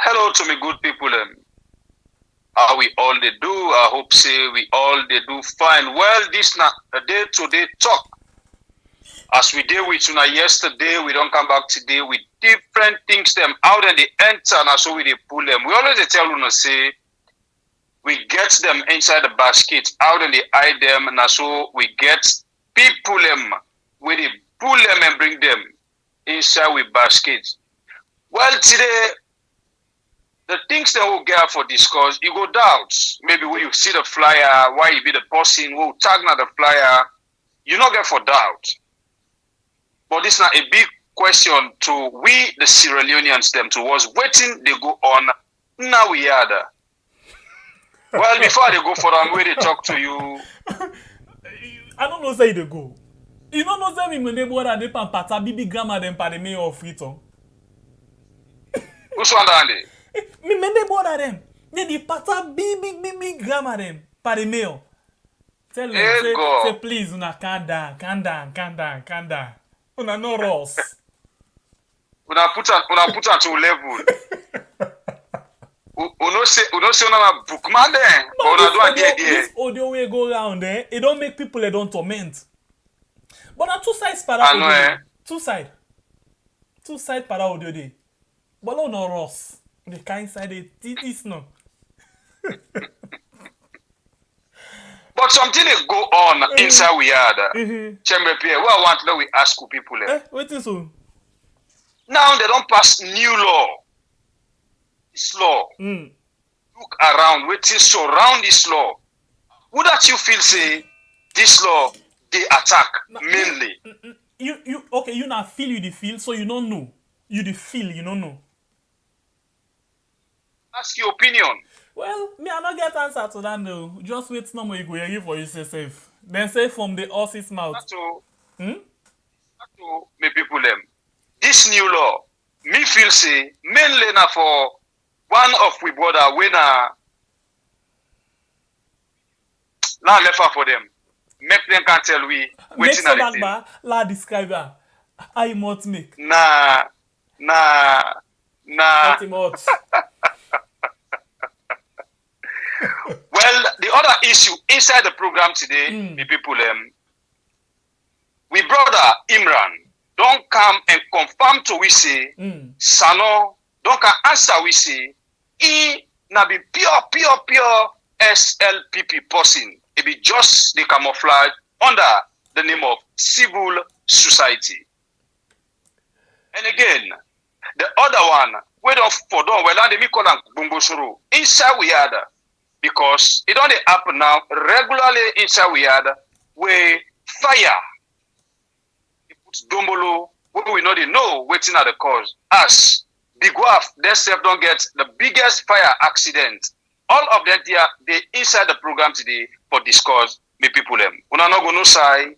Hello to me good people. How we all they do? I hope say we all they do fine. Well, this na a day to day talk. As we did with una yesterday, we don't come back today with different things them out and they enter and so we they pull them. We always dey tell una say we get them inside the basket, out and they hide them, and so we get people them we they pull them and bring them inside with baskets. Well, today the things that we'll get for discuss, you go doubt. Maybe when you see the flyer, why you be the person who tag na the flyer, you not get for doubt. But this is not a big question to we the Sierra Leoneans them to was waiting they go on. Now we are there. Well, before they go for them, where they talk to you. I don't know say they go. You don't know say me when they bother they pan pata bibi grandma them pa the mayor of Freetown. Which one are they? Me when they bother them, they pata bibi grandma them pa the mayor. Tell them say please una calm down. Una no Ross. Una put on to level. Uno say una bookman there. No, this audio way go round there. It don't make people they don't torment. But na two sides para audio. Eh? Two side para audio day. But no Ross. The kind side it is no. But something they go on inside we are there. Chamber Pierre, what I want to we ask people. What is so? Now they don't pass new law. This law. Look around, waiting surround this law. Would that you feel say this law they attack mainly? You okay, you not feel you the feel, so you don't know. You the feel, you don't know. Ask your opinion. Well, me I not get answer to that though. Just wait no more you go hear for yourself. Then say from the horse's mouth. Not to me people them. This new law, me feel say mainly na for one of we brother when la left for them. Make them can tell we waiting at the thing. La describe her. I must make. Nah. Well, the other issue inside the program today, the people, we brother Imran don't come and confirm to we say, Sano don't come answer we say, he na be pure SLPP person. It be just the camouflage under the name of civil society. And again, the other one, we don't for don't well, they me call them Bumbusuru. Inside we had because it only happen now regularly inside we had where fire it puts Dombolo where we know waiting at the cause. As Big Waf, themselves don't get the biggest fire accident. All of them they inside the program today for discuss me people them. Una no go no say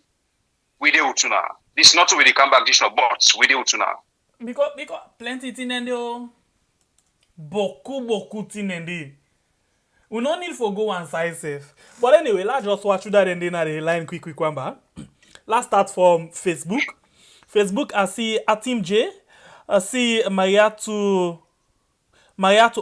we dey utuna. This not with the comeback dish no but we dey utuna. Because plenty thing and yo. Beaucoup thing and they. We no need for go one side safe. But anyway, let's just watch that and then the line quick wamba. Let's start from Facebook. Facebook I see Atim J. I see Maria to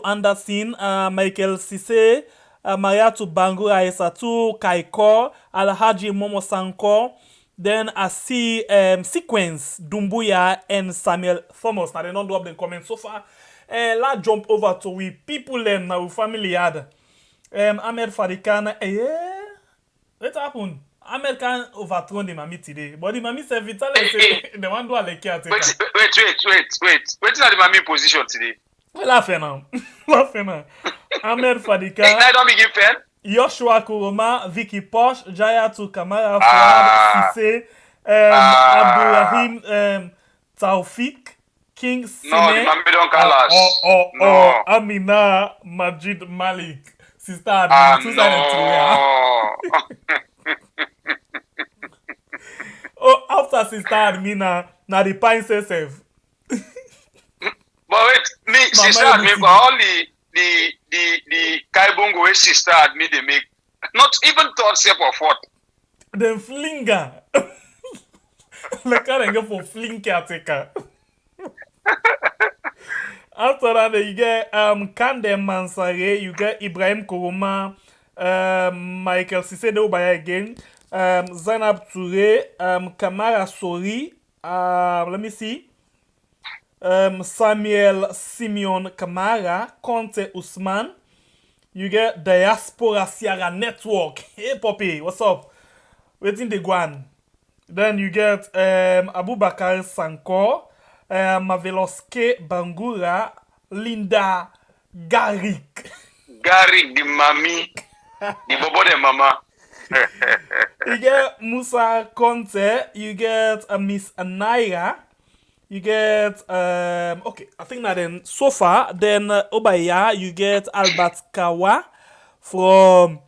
Anderson, Michael Sise, Maria to Bangu Aisatu, Kaiko, Alhaji Momo Sanko. Then I see Sequence, Dumbuya, and Samuel Thomas. Now they don't do up the comments so far. Let's jump over to we people now we family had. Ahmed Farikan, what happened? Ahmed can overthrow the mommy today. But the mommy said Vital the one do a like caretaker. Wait. What's not the mommy position today? Laughing now. Ahmed Fadika. I don't begin pen. Joshua Kuroma, Vicky Posh, Jaya to Kamara Fuad, Sise, Abdulrahim Taufik, King Sine. No, the mommy don't call us. No. Amina Majid Malik. Sister Admin, after Sister Admina, na the pine self. But wait, me sister admin for all the Kaibongo way sister admin they make not even third step of what. Then flinger. Like I go for fling caretaker. After that, you get Kandem Mansare, you get Ibrahim Koroma, Michael Cicedo by again, Zainab Toure, Kamara Sori, let me see, Samuel Simeon Kamara, Conte Usman, you get Diaspora Sierra Network. Hey Poppy, what's up? Waiting the Guan. Then you get Abubakar Sankor, Maveloske Bangura, Linda Garrick. Garrick, the mommy, the bobo de mama. You get Musa Conte, you get Miss Naira, you get okay, I think that then so far, then Obaya, you get Albert Kawa from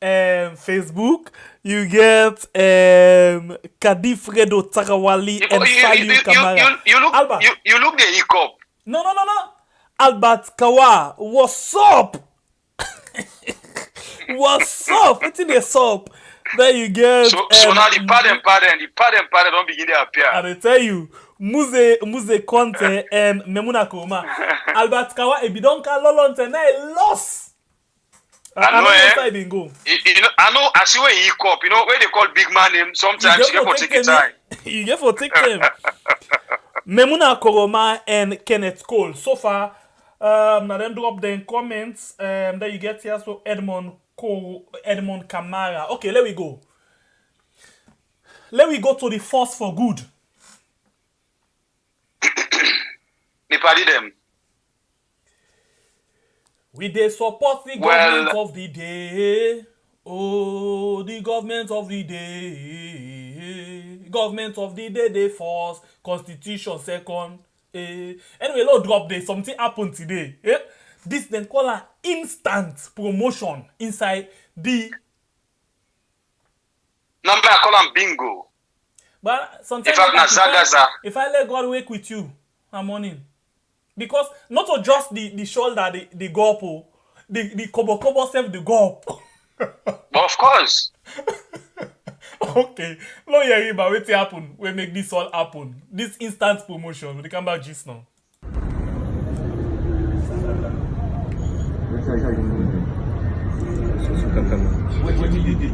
Facebook, you get Kadifredo Tarawali and Salu Kamara. You look the hiccup. No. Albert Kawa, what's up? What's up? What's in the sup? Then you get. So now the pardon don't begin to appear. And I tell you, Muze Conte and Memuna Koma. Albert Kawa, if you don't call Lolonte, I lost. I know, go. I know, I see where he cop. You know, where they call big man name, sometimes you get for take time. You get for take time. Memuna Koroma and Kenneth Cole. So far, now then drop the comments. Then you get here, so Edmond Kamara. Okay, let we go. Let we go to the force for good. They party them. We dey support the government of the day. Oh, the government of the day. Government of the day, they force. Constitution second. Anyway, let's drop there. Something happened today. This then call an instant promotion inside the. Number I call them bingo. But sometimes if I let God work with you, I'm on in. Because not just the shoulder, the gopo, the kobo self the gop. Of course. Okay. No hear about what happen. We make this all happen. This instant promotion. We come back just now. What did you do?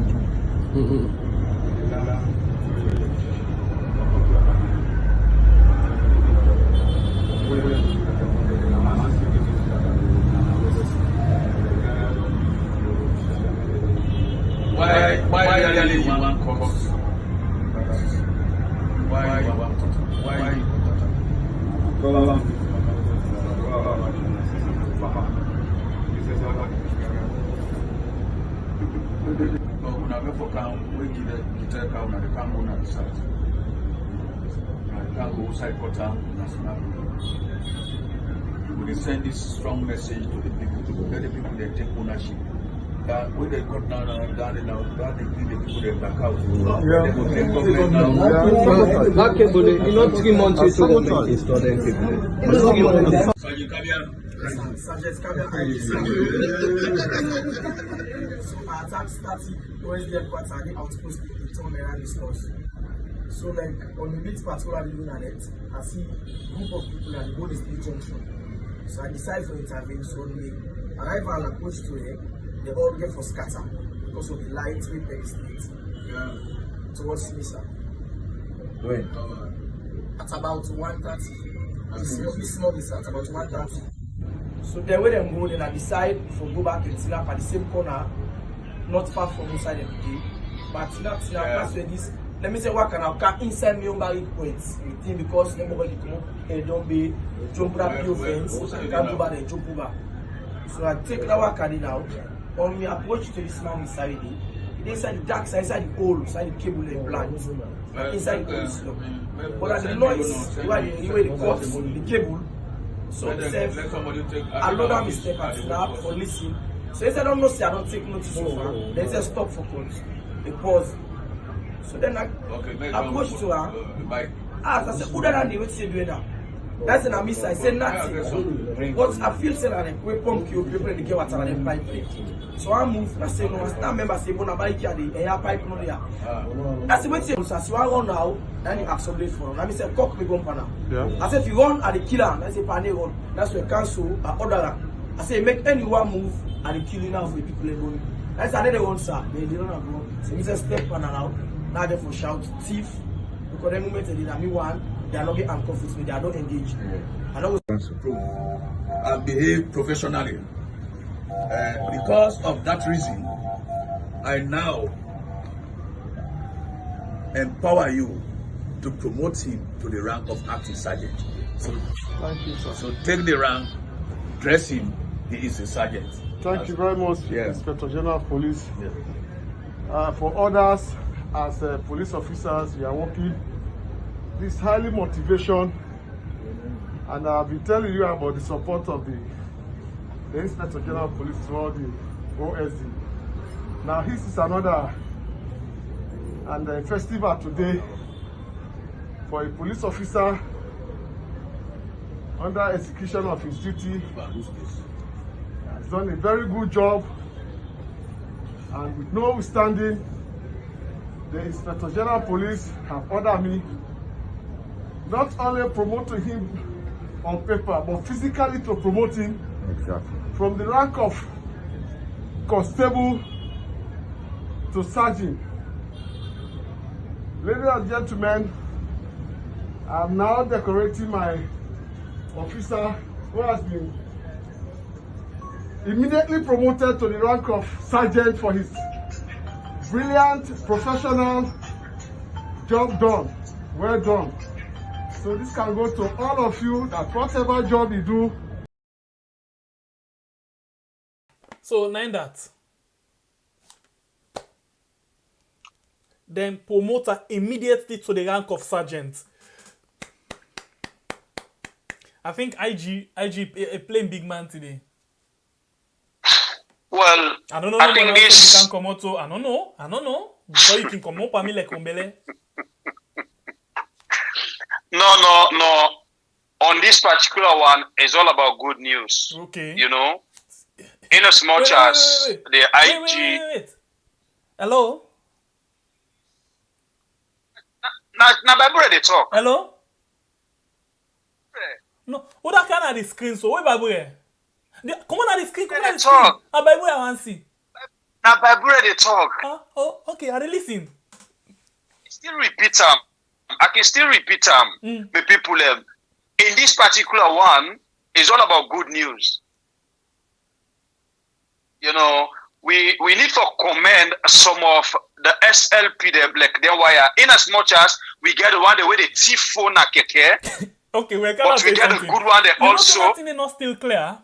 Why really you want cause? Why you want no, when I go for camp, we get the camp and the camp on the side. I can't go side for town, national. We send this strong message to the people, to let the people they take ownership. That when they cut down and down and out, that they give the people they back out. That cable, you know, 3 months into the install them people. So you come here. So my attack started towards the headquarters and the outpost in town around the stores. So like on the bit particularly looking at it, I see a group of people at the Golden State Junction. So I decide to intervene. So when they arrive and approach to it, they all get for scatter because of the light we penetrate towards Misa. When? At about 1:30. This small Misa at about 1:30. So then when them go, then I decide to go back and sit up at the same corner, not far from inside the gate. But sit up that's where this. Let me say what can I come inside me on barrier points with him because nobody come and don't be jump up your fence, can't go back and jump over. So I take that work now. On my approach to this man inside it, inside the dark side, inside the hole, inside the cable and plant, inside the hole is locked. But at the noise, the way the cut the cable, so itself, I load up his step and snap for listen. So if I don't know, say I don't take notice so far, then say stop for cut, they pause. So then I approach to her, ask, I said, who that and what you doing now? That's an miss. I say nothing. But I feel saying that we pump you people in the get water and pipe. So I move. I say no. I stand member say bona buy the air pipe no there. That's what say. So you run now, then you accelerate for. I say cock me bumper now. Yeah. I say if you run at the killer, I say pane run. That's where cancel order. I say make anyone move at the killing of the people alone. That's another one, sir. They don't go. So we just step on now. Now they for shout thief. Because the moment they did me one, they are not getting handcuffed with me. They are not engaged. I know and behave professionally. Because of that reason, I now empower you to promote him to the rank of acting sergeant. So, Thank you, sir. so take the rank, dress him. He is a sergeant. Thank you very much, Yes. Inspector General of Police. Yeah. For others, as police officers, we are working. This highly motivation, and I'll be telling you about the support of the Inspector General of Police throughout the OSD. Now, this is another and festival today for a police officer under execution of his duty. Has done a very good job, and with notwithstanding, the Inspector General of Police have ordered me not only promoting him on paper, but physically to promote him from the rank of constable to sergeant. Ladies and gentlemen, I'm now decorating my officer who has been immediately promoted to the rank of sergeant for his brilliant professional job done. Well done. So this can go to all of you, that whatever job you do. So, nine that. Then promote her immediately to the rank of sergeant. I think IG playing big man today. Well, I don't know. I think this. You can come out. So I don't know. Before you can come up, I mean like Ombele. No. On this particular one, it's all about good news. Okay. You know, in as much as the IG. Wait. Hello. Now, Bible they talk. Hello. No, what that kind of the screen? So where Bible? Come on at the screen. Come on at the screen. Ah, Bible I want to see. Now, Bible they talk. Oh, okay. I listen. Still repeat them. I can still repeat them. The people in this particular one is all about good news. You know, we need to commend some of the SLP them like them wire in as much as we get the one the way the thief phone na keke. Okay, we but we get a good one there also. That thing is not still clear.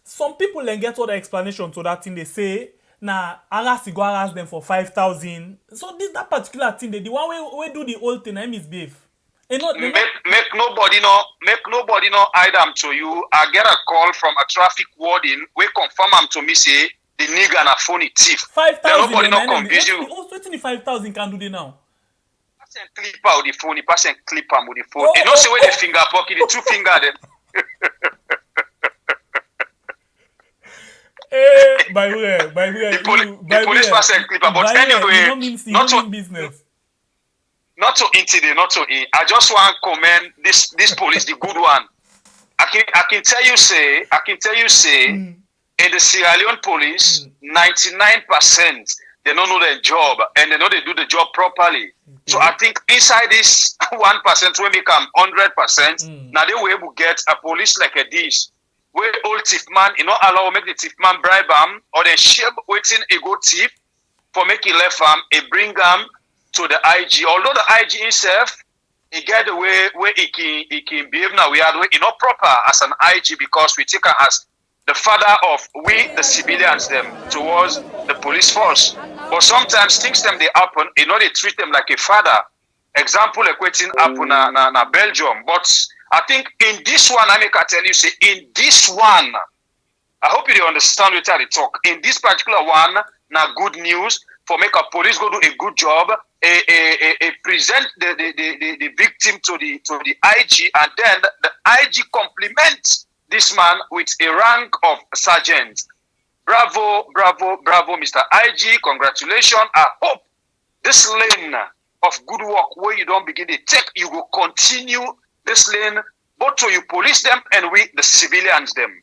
Some people then get all the explanation to that thing. They say, nah, Arasi go harass them for 5,000. So that particular thing, the one we do the whole thing, I misbehave. Make nobody know hide them to you. I get a call from a traffic warden. We confirm them to me say the nigga na phony thief. 5,000. Nobody not confuse you. Also, 5,000 can do they now. Clip out the phone, person clip him with the phone. You know, say where the finger pocket, the two finger then. By the way, the police person clip him. But anyway, not to business. Not to intimidate, not to. I just want to commend this police, the good one. I can tell you say, in the Sierra Leone police, 99%. They don't know their job and they know they do the job properly. So I think inside this 1% we become 100%. Now they will able to get a police like a this. Where old thief man, allow make the thief man bribe him or they share waiting a good thief for make he left him, he bring him to the IG. Although the IG himself, he get the way where he can behave now. We are not proper as an IG because we take her as the father of we the civilians them towards the police force. But sometimes things them they happen, they treat them like a father. Example equating happen na Belgium. But I think in this one, I can tell you, say in this one, I hope you understand what I talk. In this particular one, na good news for make a police go do a good job, present the victim to the IG, and then the IG compliments this man with a rank of sergeant. Bravo, bravo, bravo, Mr. IG. Congratulations. I hope this lane of good work where you don't begin to take, you will continue this lane, both so you police them and we, the civilians, them.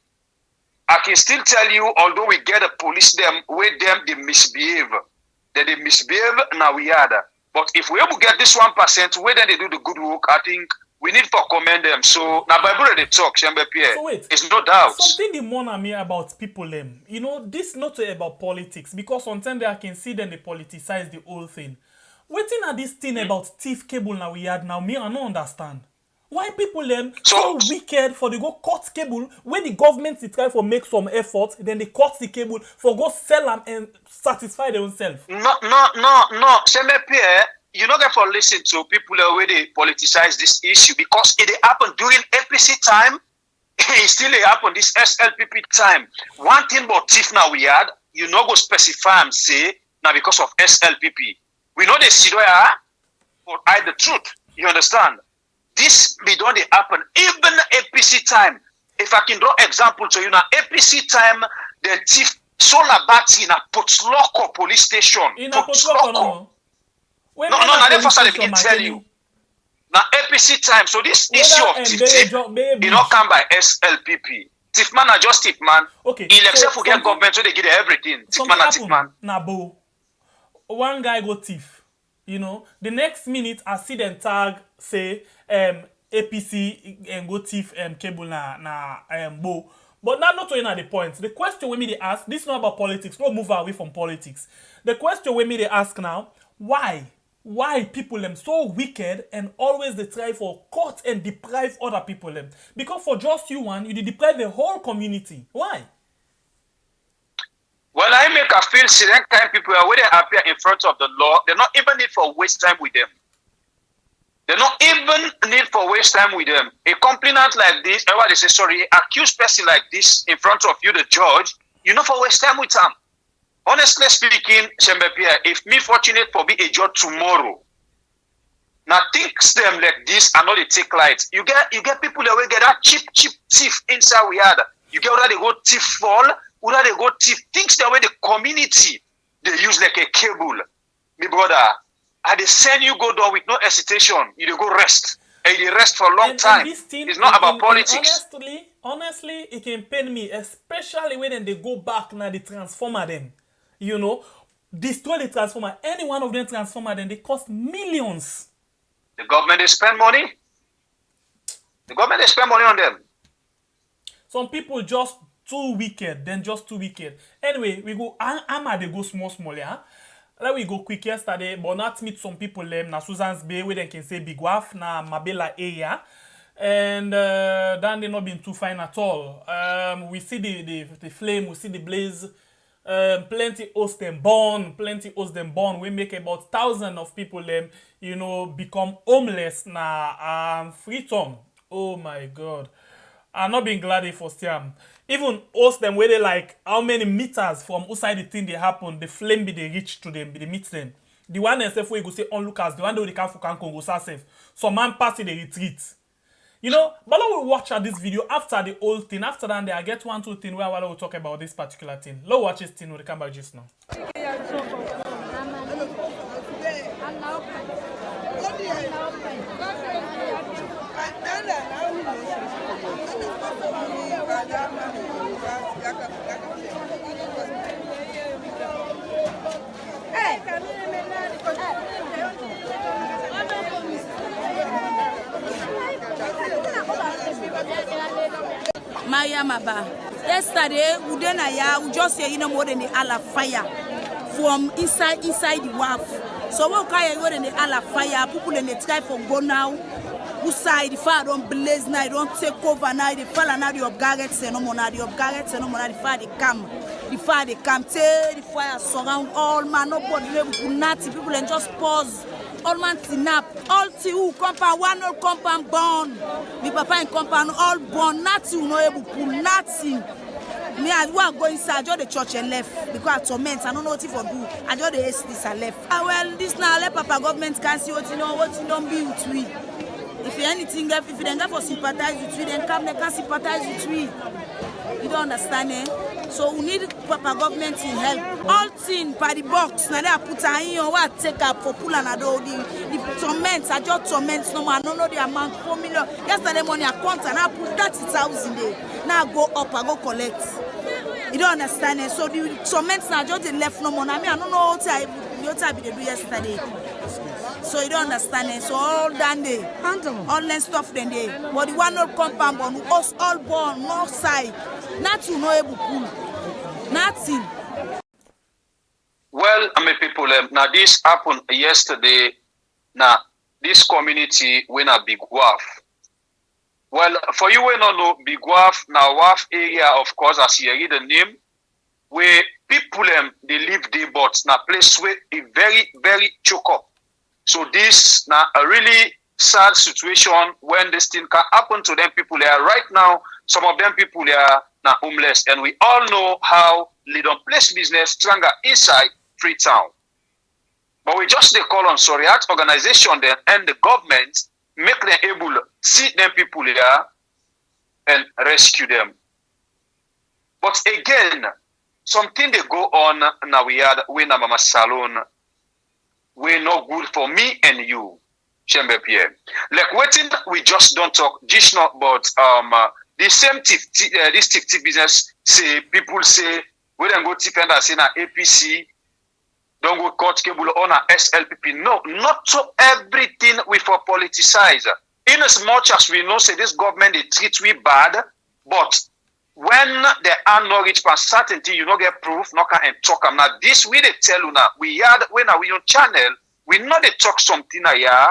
I can still tell you, although we get to police them, with them, they misbehave. That they misbehave, now we are. But if we able to get this 1%, where then they do the good work, I think we need to commend them. So now Bible they talk, Shembe Pierre. So wait, it's no doubt. Something the more me about people them. You know, this not about politics, because sometimes I can see them they politicize the whole thing. Waiting at this thing about thief cable now we had now, me I don't understand. Why people them so wicked for they go cut cable when the government they try for make some effort, then they cut the cable for go sell them and satisfy themselves. No. Shembe Pierre, you not get for listen to people where they politicize this issue because it happened during APC time. It still happen this SLPP time. One thing about thief now we had, you know go specify and say now because of SLPP. We know the Sidoya for hide the truth. You understand? This be done they happen even APC time. If I can draw example to you now, APC time the thief sold a bat in a Potloko police station. In a Potloko, no. No, the first time I can tell you. Now APC time, so this issue of thief, you not come by SLPP. Thief man are just thief man. Okay. Except for get government, so they give everything. Thief man are thief man. Nabo, one guy go thief. You know, the next minute I see them tag say APC and go thief cable na Bo. But that's not really the point. The question we me they ask, this is not about politics. Don't move away from politics. The question we me they ask now, why people them so wicked and always they try for cut and deprive other people them? Because for just you one, you deprive the whole community. Why? Well, I make a feel certain kind of people when they appear in front of the law, they not even need for waste time with them. They not even need for waste time with them. A complainant like this, everybody say sorry, accused person like this in front of you, the judge, you know for waste time with them. Honestly speaking, Shembe Pierre, if me fortunate for be a judge tomorrow, now things them like this are not they take light. You get people that will get that cheap thief inside we had. You get whether they go thief fall, whether they go thief things the way the community they use like a cable. Me brother, I they send you go down with no hesitation. You go rest. And you rest for a long time. It's not about politics. Honestly, it can pain me, especially when they go back now they transformer them. You know, destroy the transformer. Any one of them transformer then they cost millions. The government they spend money. The government they spend money on them. Some people just too wicked, Anyway, we go Ama they go small, yeah. Let we go quick yesterday, but not meet some people them na Susan's Bay where they can say Big Waf na Mabela area. And then they not been too fine at all. We see the flame, we see the blaze. Plenty host them born. We make about 1,000 of people them, you know, become homeless na Freetown. Oh my God. I'm not being glad for Stiam. Even host them where they like how many meters from outside the thing they happen, the flame be they reach to them, be they meet them. The one and say you go say onlookers, the one that they can't go safe. Some man pass it, they retreat. You know, but let's watch this video after the whole thing. After that, I get 1, 2 things where I will talk about this particular thing. Let's watch this thing when they come back just now. Maya Maba. Yesterday, we just say more than the ala fire from inside the wharf. So we can more than the ala fire. People in the try for go now. Who side the fire don't blaze now, don't take over now. The fire now the upgarrets and no more now. The upgarrets and no more now. The fire they come. The fire the fire surround all man. Nobody level nothing. People and just pause. All man tinap, all tiu compound, one old compound born. Me papa in compound all born, nothing no able to nothing. Me I want go inside, just the church and left because I torment. I don't know what for do. I just the ace this I left. Well, this now let papa government can see what you know, what you don't build with. If anything, if they don't for sympathize with we, then come, they can sympathize with we. You don't understand, eh? So we need proper government in help. All things by the box, now they put in what take up for pull and the torments, I just torments no man, I don't know the amount, 4 million. Yesterday morning I count and I put 30,000 there. Now I go up, I go collect. You don't understand it. So the torments now just they left no money. I mean, I don't know what I they do yesterday. So you don't understand it. So all done day, all that stuff then day. But the one not compound on us all born north side. Nothing no able pull. Nothing. Well, I mean, people, now this happened yesterday. Now this community when a big wharf. Well, for you, we don't know big wharf. Now wharf area, of course, as you read the name, where people they live there, but now place where a very very choke up. So this now a really sad situation when this thing can happen to them people there right now. Some of them people are now homeless, and we all know how they don't place business stronger inside Freetown. But we just they call on Soriat organization then and the government make them able to see them people here and rescue them. But again, something they go on now we had when Mama Salon we're not good for me and you, Chembe Pierre. Like waiting, we just don't talk just not but the same this tip business say people say we don't go tip and say na APC, don't go cut cable on a SLPP. No, not so everything we for politicize. In as much as we know say this government they treat we bad, but when there are no reach past certainty, you don't get proof, no can and talk. Now this we they tell you now. We had when we on channel, we know they talk something here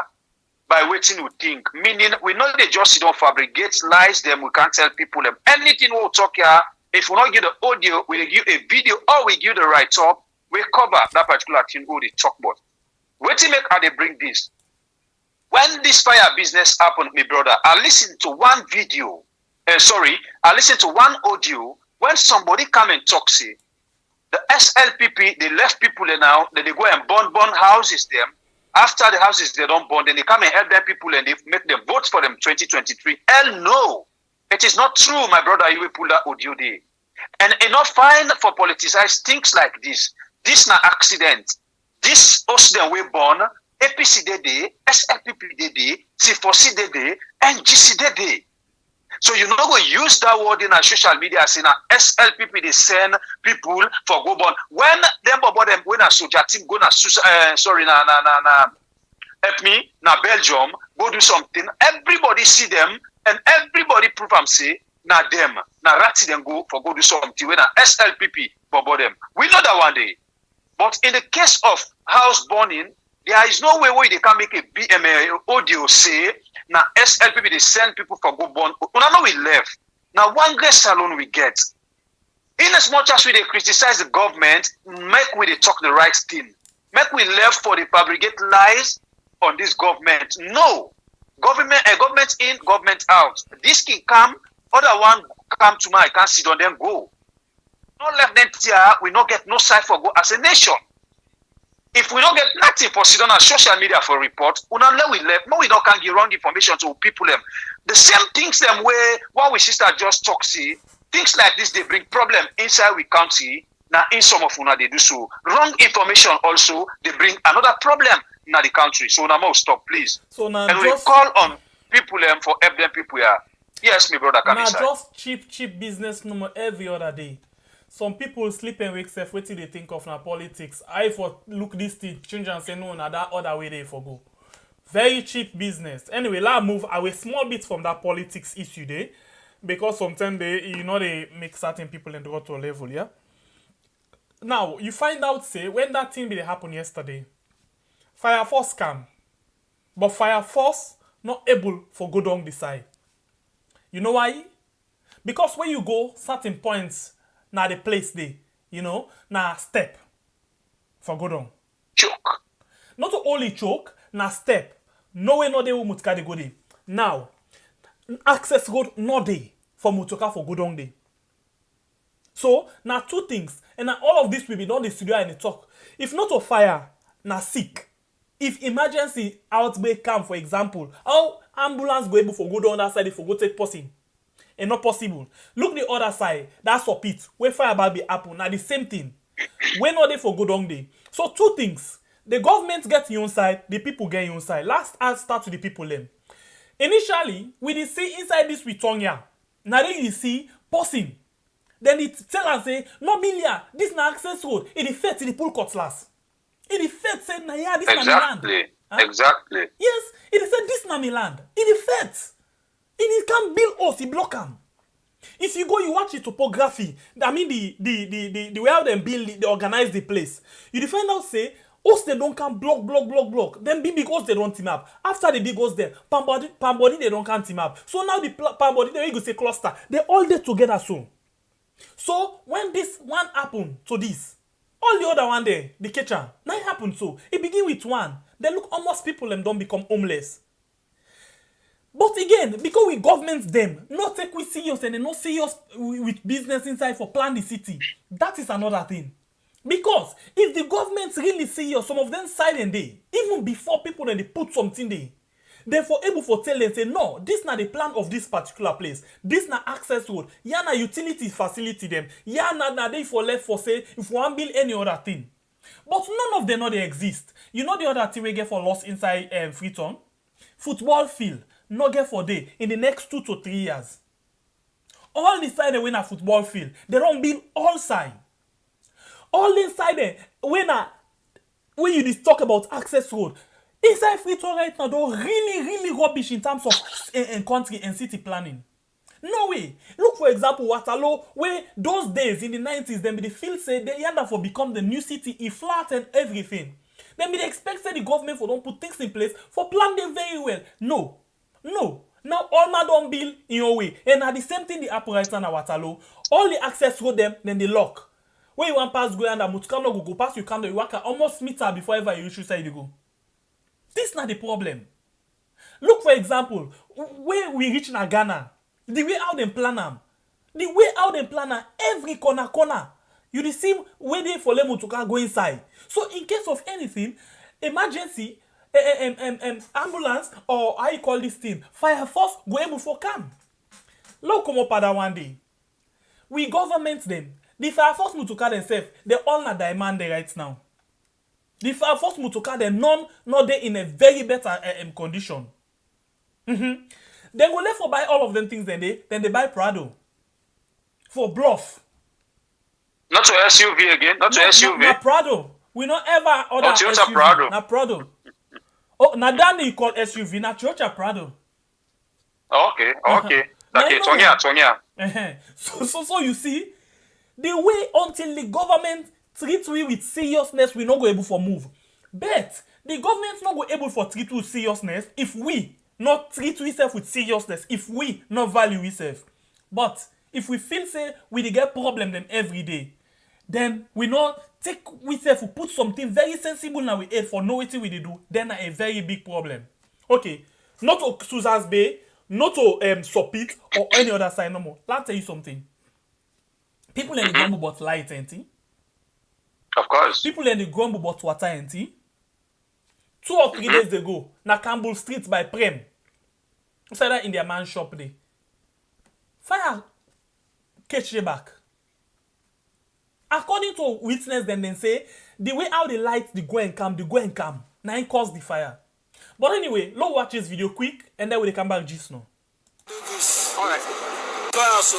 by waiting we think. Meaning we know they just don't fabricate lies them, we can't tell people them. Anything we'll talk here, if we not give the audio, we give a video or we give the write up, we cover that particular thing who they talk about. Waiting make how they bring this. When this fire business happened, my brother, I listened to one video. I listened to one audio when somebody come and talk, say, the SLPP, they left people there now, then they go and burn houses them. After the houses they don't burn, then they come and help them people and they make them vote for them 2023. Hell no. It is not true, my brother, you will pull that audio there. And enough fine for politicize things like this. This na accident. This us them we born, APC day, SLPP day, C4C day, and GC day. So you not go use that word in a social media saying SLPP they send people for go born. When them about them when a soldier team go na help me na Belgium go do something. Everybody see them and everybody prove them say na them na rati them go for go do something when a SLPP for them. We know that one day. But in the case of house burning, there is no way they can make a BMA audio say now SLPP they send people for go burn. Una know we left. Now one great salon we get. In as much as we they criticize the government, make we they talk the right thing. Make we left for the fabricate lies on this government. No. Government in, government out. This can come, other one come to my can't sit on them go. No left them here, we not get no side for go as a nation. If we don't get nothing for sit on our social media for report, we left. No, we don't can give wrong information to people them. The same things them where what we sister just talk see, things like this they bring problem inside we country. Now in some of una they do so. Wrong information also they bring another problem in the country. So now stop please. So now and we call on people them for help them people here. Yes, my brother, come inside. Now just cheap business number every other day. Some people sleep and wake self, what till they think of now politics. I for look this thing, change and say no, now that other way they for go. Very cheap business. Anyway, let's move away small bit from that politics issue there. Because sometimes they make certain people and go to a level, yeah? Now, you find out, say, when that thing did happen yesterday, Fire Force come. But Fire Force not able for go down the side. You know why? Because when you go certain points, now the place there, now step for go down. Choke. Not only choke, now step. No way no they will mutka de go there. Now, access road no day for mutoka for go down there. So, now two things. And now all of this will be done in the studio and the talk. If not a fire, now sick. If emergency outbreak come, for example, ambulance go able for go down that side if go take person. And not possible. Look the other side. That's up it. Where fire about be happen. Now the same thing. When not they for go down there. So two things. The government get your own side, the people get your own side. Last I start to the people them. Initially, we did see inside this with Tonya. Now then you see person. Then it tell and say, no Milia, this na access road. It is fair to the pool cutlass. It is fair to say, nah yeah, this na my land. Exactly. Yes, it is said this na my land. It is fair. It can build us, it block them. If you go, you watch the topography. I mean the way how they build, they organize the place. You find out say, us they don't can block. Then big because they don't team up. After the big goes there, Pambody they don't can team up. So now the Pambody they go say cluster. They all there together soon. So when this one happen to this, all the other one there, the kitchen, now it happen so. It begin with one. Then look, almost people them don't become homeless. But again, because we government them, not take we serious and they not serious with business inside for plan the city. That is another thing. Because if the government really serious, some of them silent day, even before people then they put something there, then for able for tell them say no, this not the plan of this particular place. This not access road. Yeah, na utility facility them. Yeah, na they for left for say if one build any other thing. But none of them know they exist. You know the other thing we get for lost inside Freetown? Football field. No get for day in the next 2 to 3 years. All the side they win a football field, they don't build all side. All inside there, when you just talk about access road, inside Freetown right now, they're really rubbish in terms of country and city planning. No way. Look for example, Waterloo, where those days in the 90s, then the field say they end up for become the new city, it flat and everything. Then they expect say the government for don't put things in place for plan them very well. No. Now all my don't build in your way. And at the same thing the happen right now at Waterloo. All the access road them, then they lock. When you want pass go and Mutkano go pass you can't you work almost meter before ever you reach side you go. This is not the problem. Look for example, where we reach in Ghana, the way how them plan them. The way how them plan them, every corner. You see where they for them to go inside. So in case of anything, emergency, ambulance or how you call this thing, fire force go able for come. Look come up that one day. We government them. The fire force mutuka themselves, they all not demand right now. The fire force mutuka them not they in a very better condition. Then go left for buy all of them things then they buy Prado for bluff. Not to SUV again. Not to SUV. Na Prado. We not ever order Toyota SUV. Prado. Na Prado. Oh, na Danny you call SUV. Na Toyota Prado. Okay. Okay, Tonya. So you see, the way until the government treat we with seriousness, we not go able for move. But the government not go able for treat with seriousness if we not treat we self with seriousness, if we not value we self. But if we feel say we dey get problem them every day, then we not take we self we put something very sensible now we aid for no wetin we dey do, then a very big problem. Okay, not to Susan's Bay, not to Sopit or any other side no more. Let me tell you something. People in the grumble about light, ain't Of course. People in the grumble about water, ain't 2 or 3 days ago, na Campbell Street by Prem. Inside that in their man shop there. Fire catch you back. According to witness, then they say the way how the lights they go and come, now it caused the fire. But anyway, let's watch this video quick and then we'll come back just now. Alright. So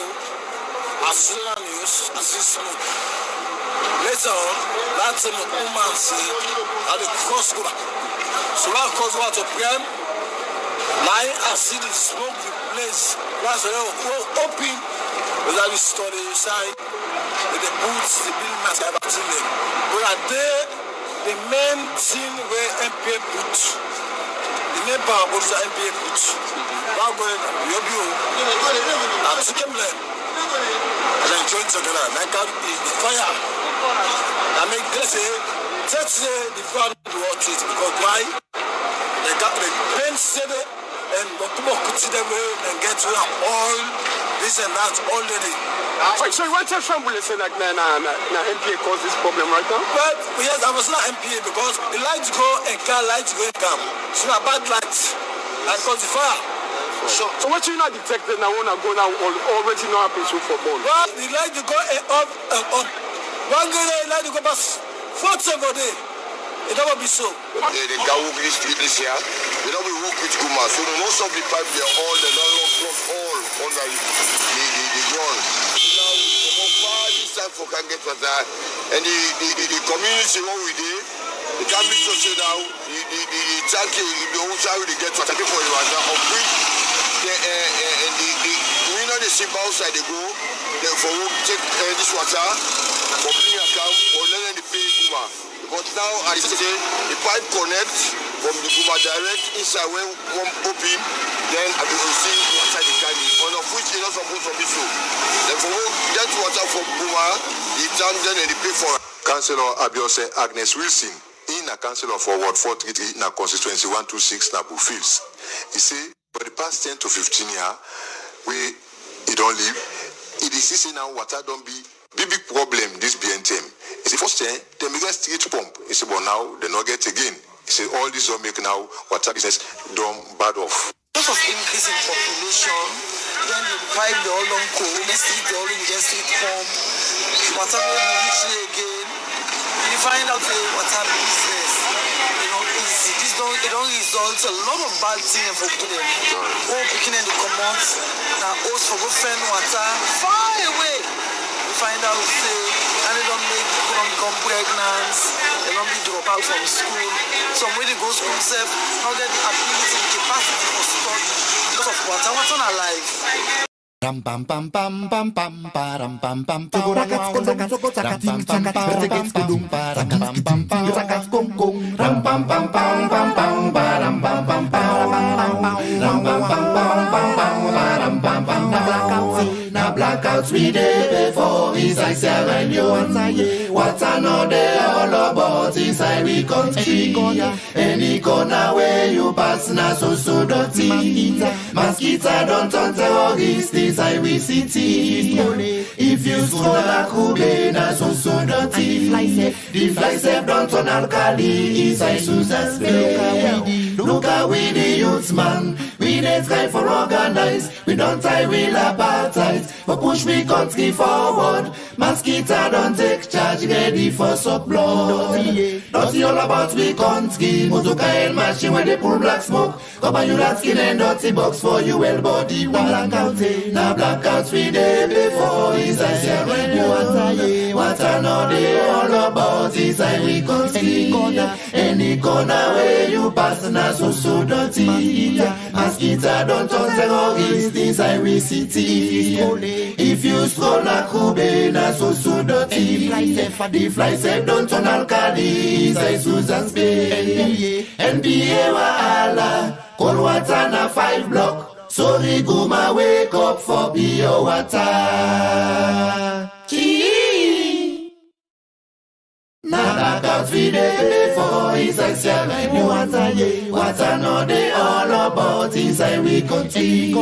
as long as assistant. Later on, that's a woman say at the cross go. So that cause what to Prem. Now I see the smoke the place. That's open. But I will study inside. With the boots, the building mask, everything there. But at there, the main thing where MPA put, the main power was the MPA put. Now going, I took him there. And I joined together. And I got the fire. I make this say, that's the fire to watch it. Because why? They got the pain city and what could see them and get to all this and that already. Wait, so what's your family saying like MPA cause this problem right now? But yes, I was not MPA because the lights go and car lights go and come. So about lights. and cause the fire. So what you not detected now wanna go now or what you not happen for ball? Well, he like to go up. One guy like to go past 4 seconds a day. It never be so. The guy who this year, they don't work with Guma. So most of the pipe they are all the long cloth all under the ground. Now we far this time for can get water. And the community what we did, the cabinet social now, the tank the whole side we get water for the water of which the we know the simple outside they go, they for take this water, for clean account, or let them pay Guma. But now I say the pipe connects from the Guma direct inside when one open, then I will see water the carry, on of which is not supposed to be so. Then for get water from Guma, the town then they pay for. Councillor Abiose Agnes Wilson, in a councillor for Ward 433 in a constituency 126 Nabu Fields. He say for the past 10 to 15 years, it don't live. It is say now water don't be big problem this BNTM. It's the first time they make a street pump. He said, but now they not get again. He said, all this don't make now water business done bad off. Because of increase in population, then the pipe the all long cold, the street the all in the street pump, water will be reaching again. You find out the water business, easy. It don't result a lot of bad things for them. Oh, picking in the commons, now also for go find water far away. You find out say, and they don't become pregnant, they don't be drop out from school. Some way they go school self, now get the ability and capacity for study because of water. What's on our life? Ram pam pam pam pam pam param pam pam pam ram pam pam pam ram pam pam pam param pam pam pam na blackouts we dey before inside Sierra Leone. What I know they all about inside we country. Any corner where you pass na so dirty. Mosquito don't turn terrorists inside we city. If you scroll a Kube na so dirty. The fly safe don't turn alkali inside Susan's Bay. Look how we the youths man. We dey try for organize. We don't tie wheel apartheid. But push me country forward. Mosquito don't take charge. Ready for suck blood. Dirty all about we country. Motoka and machine where they pull black smoke. Cover you that skin and dirty box for you well body. Blackout. Now blackouts we dey before inside Sierra Leone. What I know they all about inside we country. Any corner where you pass na so dirty. Mosquito don't turn terrorists inside we city. If you stroll na Kube na so dirty. The fly safe don't turn alkali inside Susan's Bay. NPA wahala, cold water na 5 block. Sorry Guma wake up for pure water. Na blackouts we dey before inside Sierra Leone. Water no dey all about inside we country.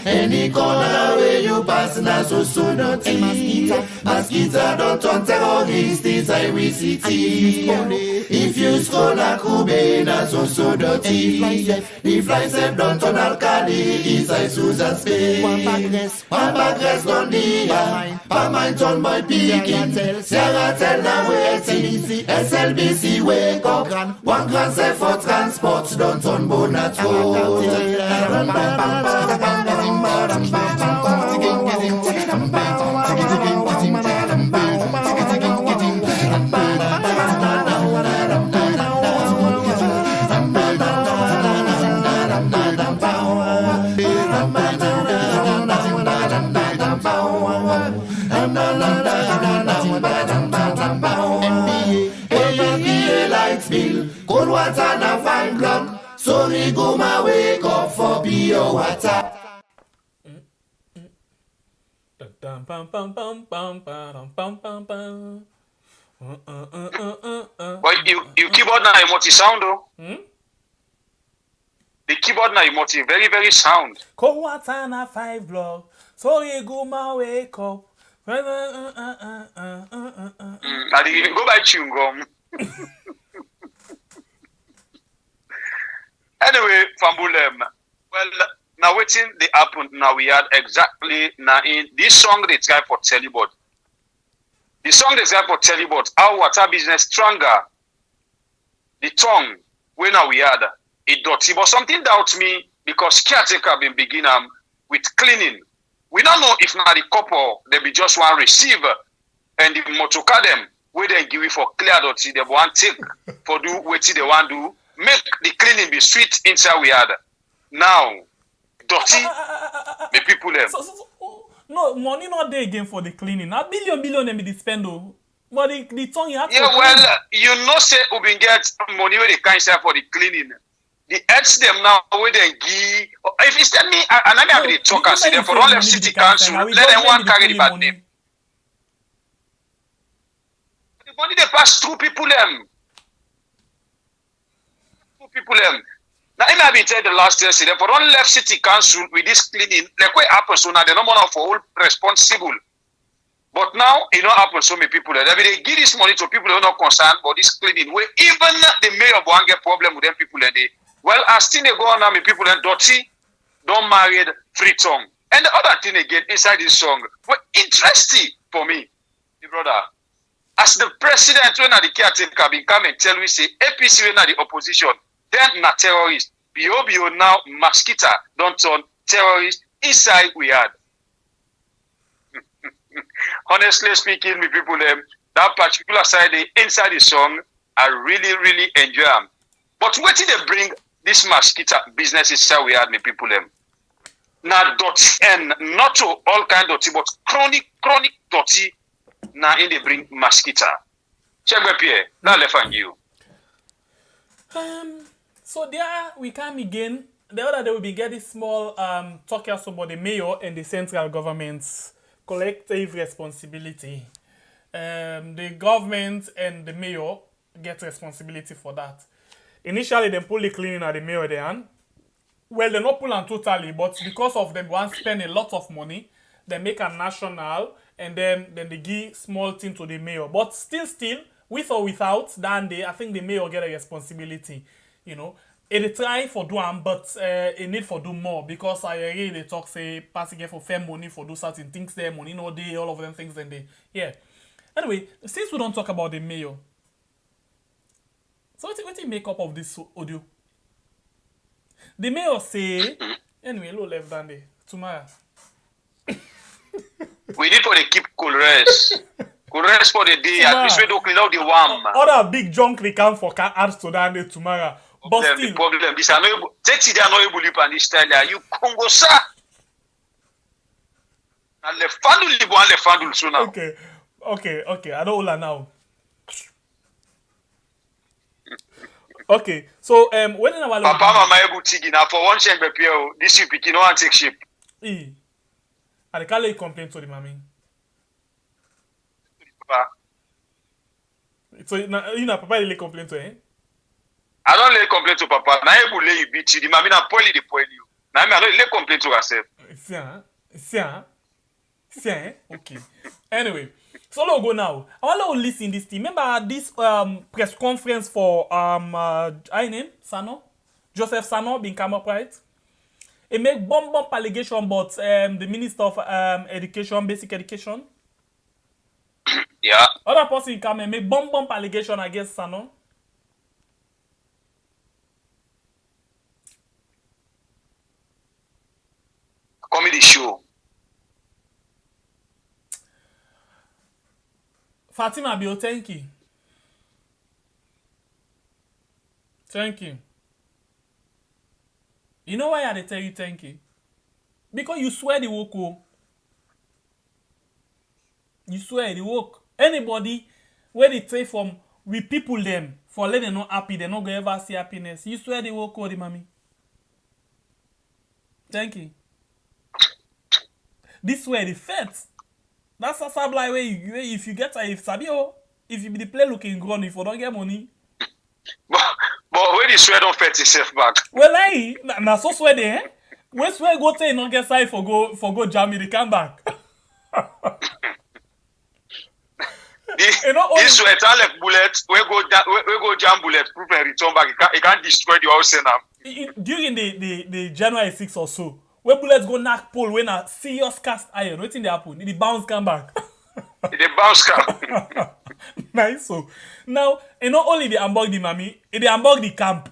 Any corner where you pass na so dirty. Mosquito don't turn terrorists inside we city. If you scroll na Kube na so dirty. The fly safe don't turn alkali inside Susan's Bay. One backrest on the line. Palmine turn boy picking. Sierra tell na waiting. SLBC wake up. One grand say for transport. Don't turn bonnet road. Cold water na 5 block. Sorry Guma wake up for pure water. But you keyboard na multi sound though. The keyboard na multi very very sound. Cold water na 5 block. Sorry Guma wake up. I didn't go by chewing gum. Anyway, Fambulem, Well, now waiting the happen. Now we had exactly now in this song they try for tell you about. The song they try for tell you about how water business stronger. The tongue when now we had it dirty, but something doubts me because caretaker been begin with cleaning. We don't know if now the couple they be just one receiver and the motoka them where they give it for clear dirty they want take for do what they want do make the cleaning be sweet inside we had. Now dirty the people them. No, money not there again for the cleaning. A billion them be the spend though. But the tongue you have to well, you know say we been get money where they can't share for the cleaning. The heads them now where they give. If it's tell me, and I have the talk and see them for all them city council, let them one carry the bad name. The money they pass through people them. Now I have been tell the last year, see them for all left city council with this cleaning. Like what happens so now they no more for all responsible. But now, it don't happen so many people. They give this money to people who are not concerned about this cleaning. Where even the mayor won't get problem with them people. Well, as thing they go on now, people are dirty, don't married, free tongue. And the other thing again, inside this song, well, interesting for me, the brother. As the president, when the caretaker bin come and tell we say, APC when the opposition, then not terrorist. BOBO now, mosquito, don't turn terrorist inside we had. Honestly speaking, me people that particular side inside the song, I really enjoy them. But what did they bring this mosquito business inside we had me people now dirty and not to all kind of dirty, but chronic dirty now in they bring mosquito. Check my Pierre, now left on you. So there we come again. The other day we be getting small talk also about the mayor and the central government's collective responsibility. The government and the mayor get responsibility for that. Initially, they pull the cleaning at the mayor there. Well, they not pull on totally, but because of them want spend a lot of money, they make a national and then they give small thing to the mayor. But still, with or without, then I think the mayor get a responsibility. You know, it try for do but it need for do more because I really they talk say passing for fair money for do certain things there, money no day, all of them things then they Anyway, since we don't talk about the mayor, so what do you make up of this audio? The mayor say anyway, low left down there tomorrow. We need for the keep cool rest. Cool rest for the day. At least we don't clean out the warm. Other big junk they come for can add to down there tomorrow. But still, the problem this are not able. Take they are not able to and this style. You Congo sir. And the fandul so now. Okay. I don't know now. Okay, so when in our Papa mama able tigi now for one check be this you pick no one take shape. I can't lay complaint to the mommy. Papa. So you know Papa lay complaint to him. I don't lay complaint to Papa. Now able lay you beat you. The mommy na poil you. Now me I don't lay complaint to herself. See, okay. Anyway, so let's go now. I want to listen this thing. Remember this press conference for name Sano, Joseph Sano being come up right. It make bomb allegation about the Minister of Education, Basic Education. Yeah. Other person come and make bomb allegation against Sano. Comedy show. Fatima Bio, thank you. Thank you. You know why I tell you thank you? Because you swear the work. You swear the work. Anybody where they take from we people them for let them not happy, they not gonna ever see happiness. You swear the work, the mommy. Thank you. This way the fence. That's a supply way if you get if Sabio, if you be the play looking grown, if you don't get money. But when the swear don't fet itself back. Well, na so swear there. When swear go take not get side for go jam the come back. This sweat like bullet, we go jam bullet proof and return back. It can't destroy the whole now. during the January 6 or so, where bullets go knock pole when a serious cast iron, what thing they happen? The bounce come back. The bounce come. Nice. So now, not only they unbug the mommy, they unbug the camp.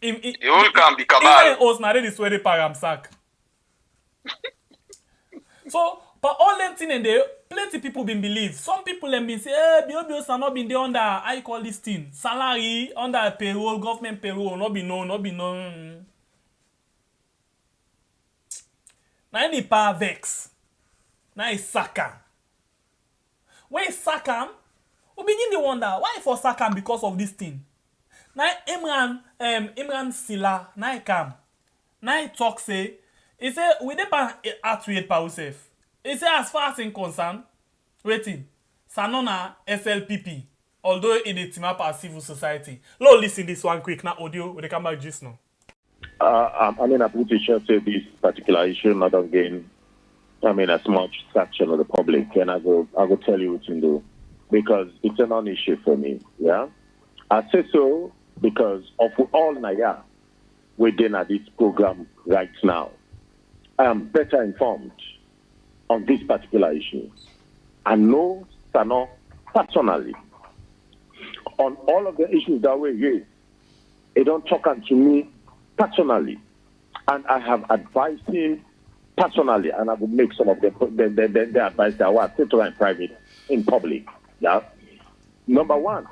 The whole camp, the cabal. Even us now they swear the param sack. So, but all them thing and there, plenty people been believe. Some people them been say, BOBOs are not been there under, I call this thing, salary, under payroll, government payroll, not be known. Now any power vex. Now it's Sakam. When it's Sakam, we begin to wonder, why for Sakam because of this thing? Now Imran Silla, now he come. Now he talk say, he say, we depend at pa yourself. He say, as far as in concern, waiting, Sanona SLPP, although in the team up as civil society. Let's listen this one quick now audio, we come back just now. I mean, I put to share say this particular issue not again. I mean, as much traction of the public, and I will tell you what to do because it's a non-issue for me. Yeah, I say so because of all Naya within this program right now. I am better informed on this particular issue. I know Sano personally on all of the issues that were raised. They don't talk to me personally, and I have advised him personally, and I will make some of the advice that were settled in private in public. Yeah. Number one,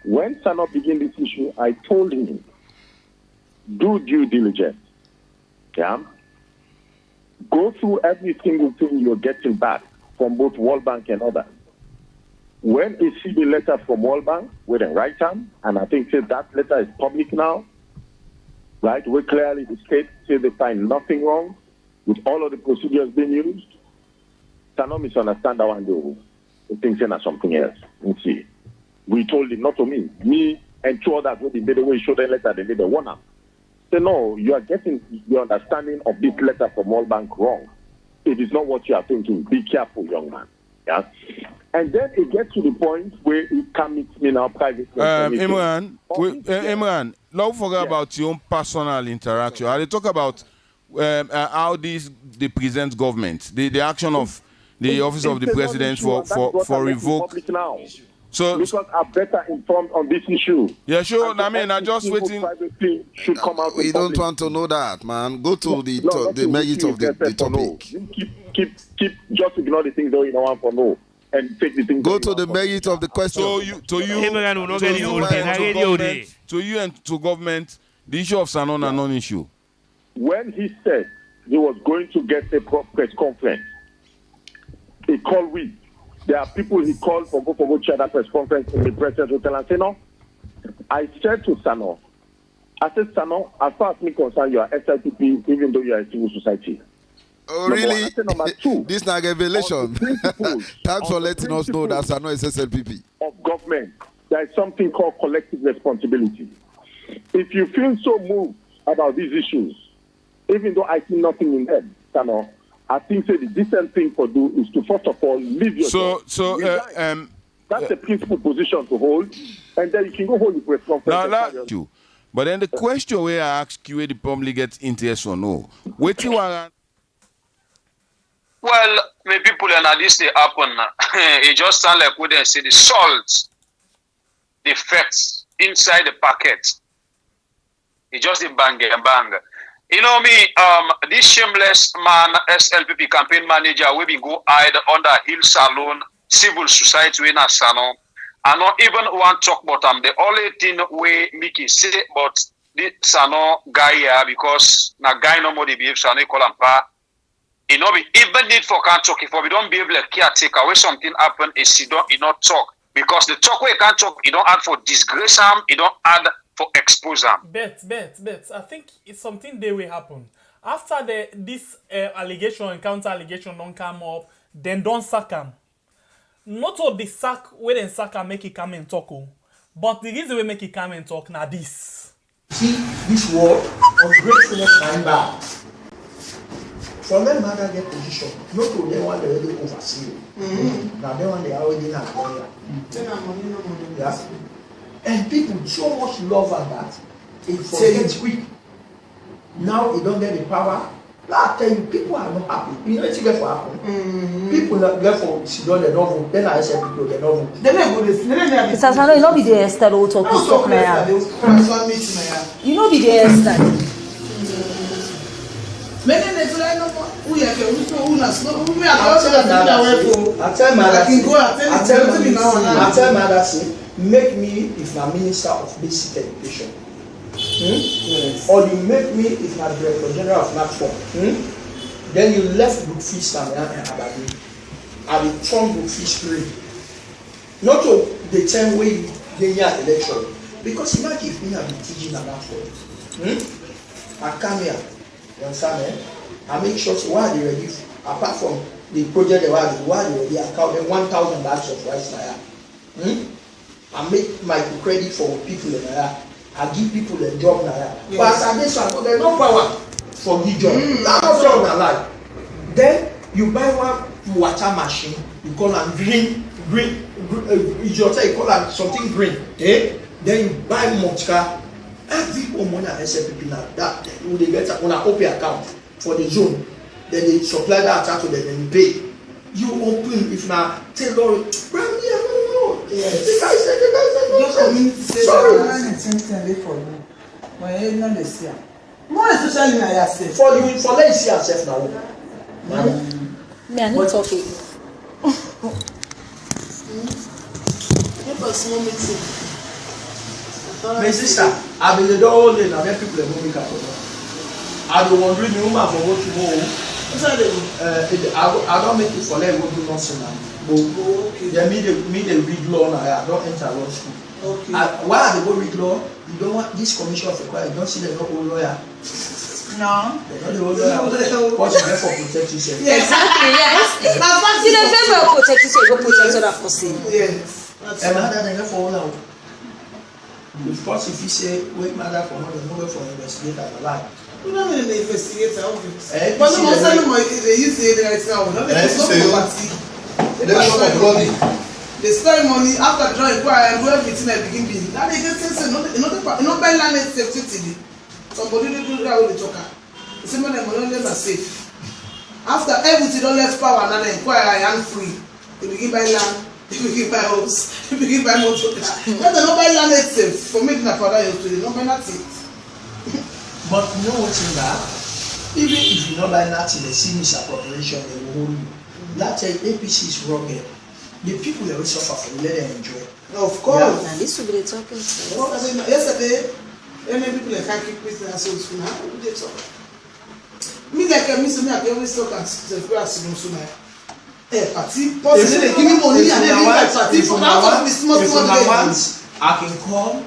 when Sano began this issue, I told him, do due diligence. Yeah. Go through every single thing you're getting back from both World Bank and others. When he see the letter from World Bank, with the right hand, and I think that letter is public now, right? We clearly the state say they find nothing wrong with all of the procedures being used. Cannot misunderstand that one though. He thinks it's something else. You see. We told him, not to me and two others when they made the way show the letter, they made the one up. Say no, you are getting your understanding of this letter from World Bank wrong. It is not what you are thinking. Be careful, young man. Yeah. And then it gets to the point where it can meet me now privately. Imran, don't forget about your own personal interaction. I talk about how they present government, the action of the office of the president for revoke. So because I'm better informed on this issue. Yeah, sure. I mean, I just waiting. Should come out. We don't want to know that, man. Go to the merit of the topic. Keep just ignore the things that you don't want to know and take the things. Go to the merit of the question. To you and to government, the issue of Sanon are non-issue. When he said he was going to get a press conference, he called we. There are people he called for go chair that press conference in the President's Hotel and say no. I said to Sano, I said, Sano, as far as me concerned, you are SLPP, even though you are a civil society. Oh, really? One, number two, this is not a revelation. Thanks for letting us know that Sano is SLPP. Of government, there is something called collective responsibility. If you feel so moved about these issues, even though I see nothing in them, Sano, I think the decent thing to do is to first of all leave your job. That's the principal position to hold, and then you can go hold the press conference. But then the question where I ask you where the public gets interest or no, what you are. Well, maybe people and this they happen. It just sounds like we didn't see the salt, the fats inside the packet. It just a bang and bang. You know me, this shameless man, SLPP campaign manager, we been go hide under Hill Salon, civil society in Asano. I not even want to talk about them. The only thing we Mickey say about this Sano guy here, because na guy no more they behave Sano call him pa. You know, we even need for can't talk if we don't be able to caretaker where something happen is you not talk. Because the talk where you can't talk, you don't add for disgrace him, you don't add for expose him. Bet. I think it's something that will happen. After this allegation and counter allegation don't come up, then don't sack him. Not all the sack where then sack him make it come and talk. But the reason we make it come and talk now this. See this war on gratefulness and bad. From them matter get position, not to them one they already oversee. Now they one they already not lawyer. Yeah. And people so much love at that. it forgets quick. Now he don't get the power. Now I tell you, people are not happy. You know it's get for happen. People that get for Sidon, they don't vote. Then I say people they don't vote. Then they go this. It's as I know you know be the Esther who talk now. You know be the Esther. Many people I know who you can who not who me I tell mother say make me if my minister of basic education. Yes. Or you make me if my director general of platform. Then you left Brookfield and Aberdeen. I will turn Brookfield free. Not to the time when they hear election. Because imagine if me have been teaching at that point. I come here, you understand me? I make sure so why they ready apart from the project they were ready, I count them 1,000 bags of rice now. I make my credit for people in there. I give people a job now. Yes. But as this one, there's no power for the job. That's not job na life. Then you buy one water machine, you call it green, you call it something green. Eh? Then you buy Motka. Every money and SFP now that they get on an OP account for the zone. Then they supply that to them and pay. You open if now tell Lord, yes. The guy said sorry. For you. My head not the same. More especially I say. For you, for let's see yourself now. Me, I need talking. Let us small meeting. My sister, I've been the door all day now. Many people are moving out. I've been wondering the woman for what tomorrow. I don't make it for them go do nothing now. They me they read law now. I don't enter law school. Okay. Why they go read law? You don't want this commission of require. You don't see them not old lawyer. No. They're not the old lawyer. What you get for protect yourself? Yeah, exactly. Yes. See the favor of protect yourself. Go protect other person. Yes. And mother they get for all now. Because if you say wait mother for mother, no way for investigator alive. You don't mean the investigator. But no one say no they use the right now. No, it's not property. They spend money after drawing inquiry and do everything at the beginning. Now they just say no buy land safety. Somebody do that with the talker. The same money are safe. After everything don't left power and inquiry and free. They begin buy land, they begin buy house, they begin buy motor car. Now they don't buy land safe. For me, na father used to not buy nothing. But you know what's in that? Even if you don't buy nothing, they see misappropriation, they will hold you. That APC is wrong here. The people that will suffer for let them enjoy. Of course. Yeah. And this will be the talking. Yesterday, many people can't keep Christian souls for now. They talk. Me like a miss me, I always talk at the grass in Suna. Party, possibly they give me money and then leave party for out of this small days. I can call,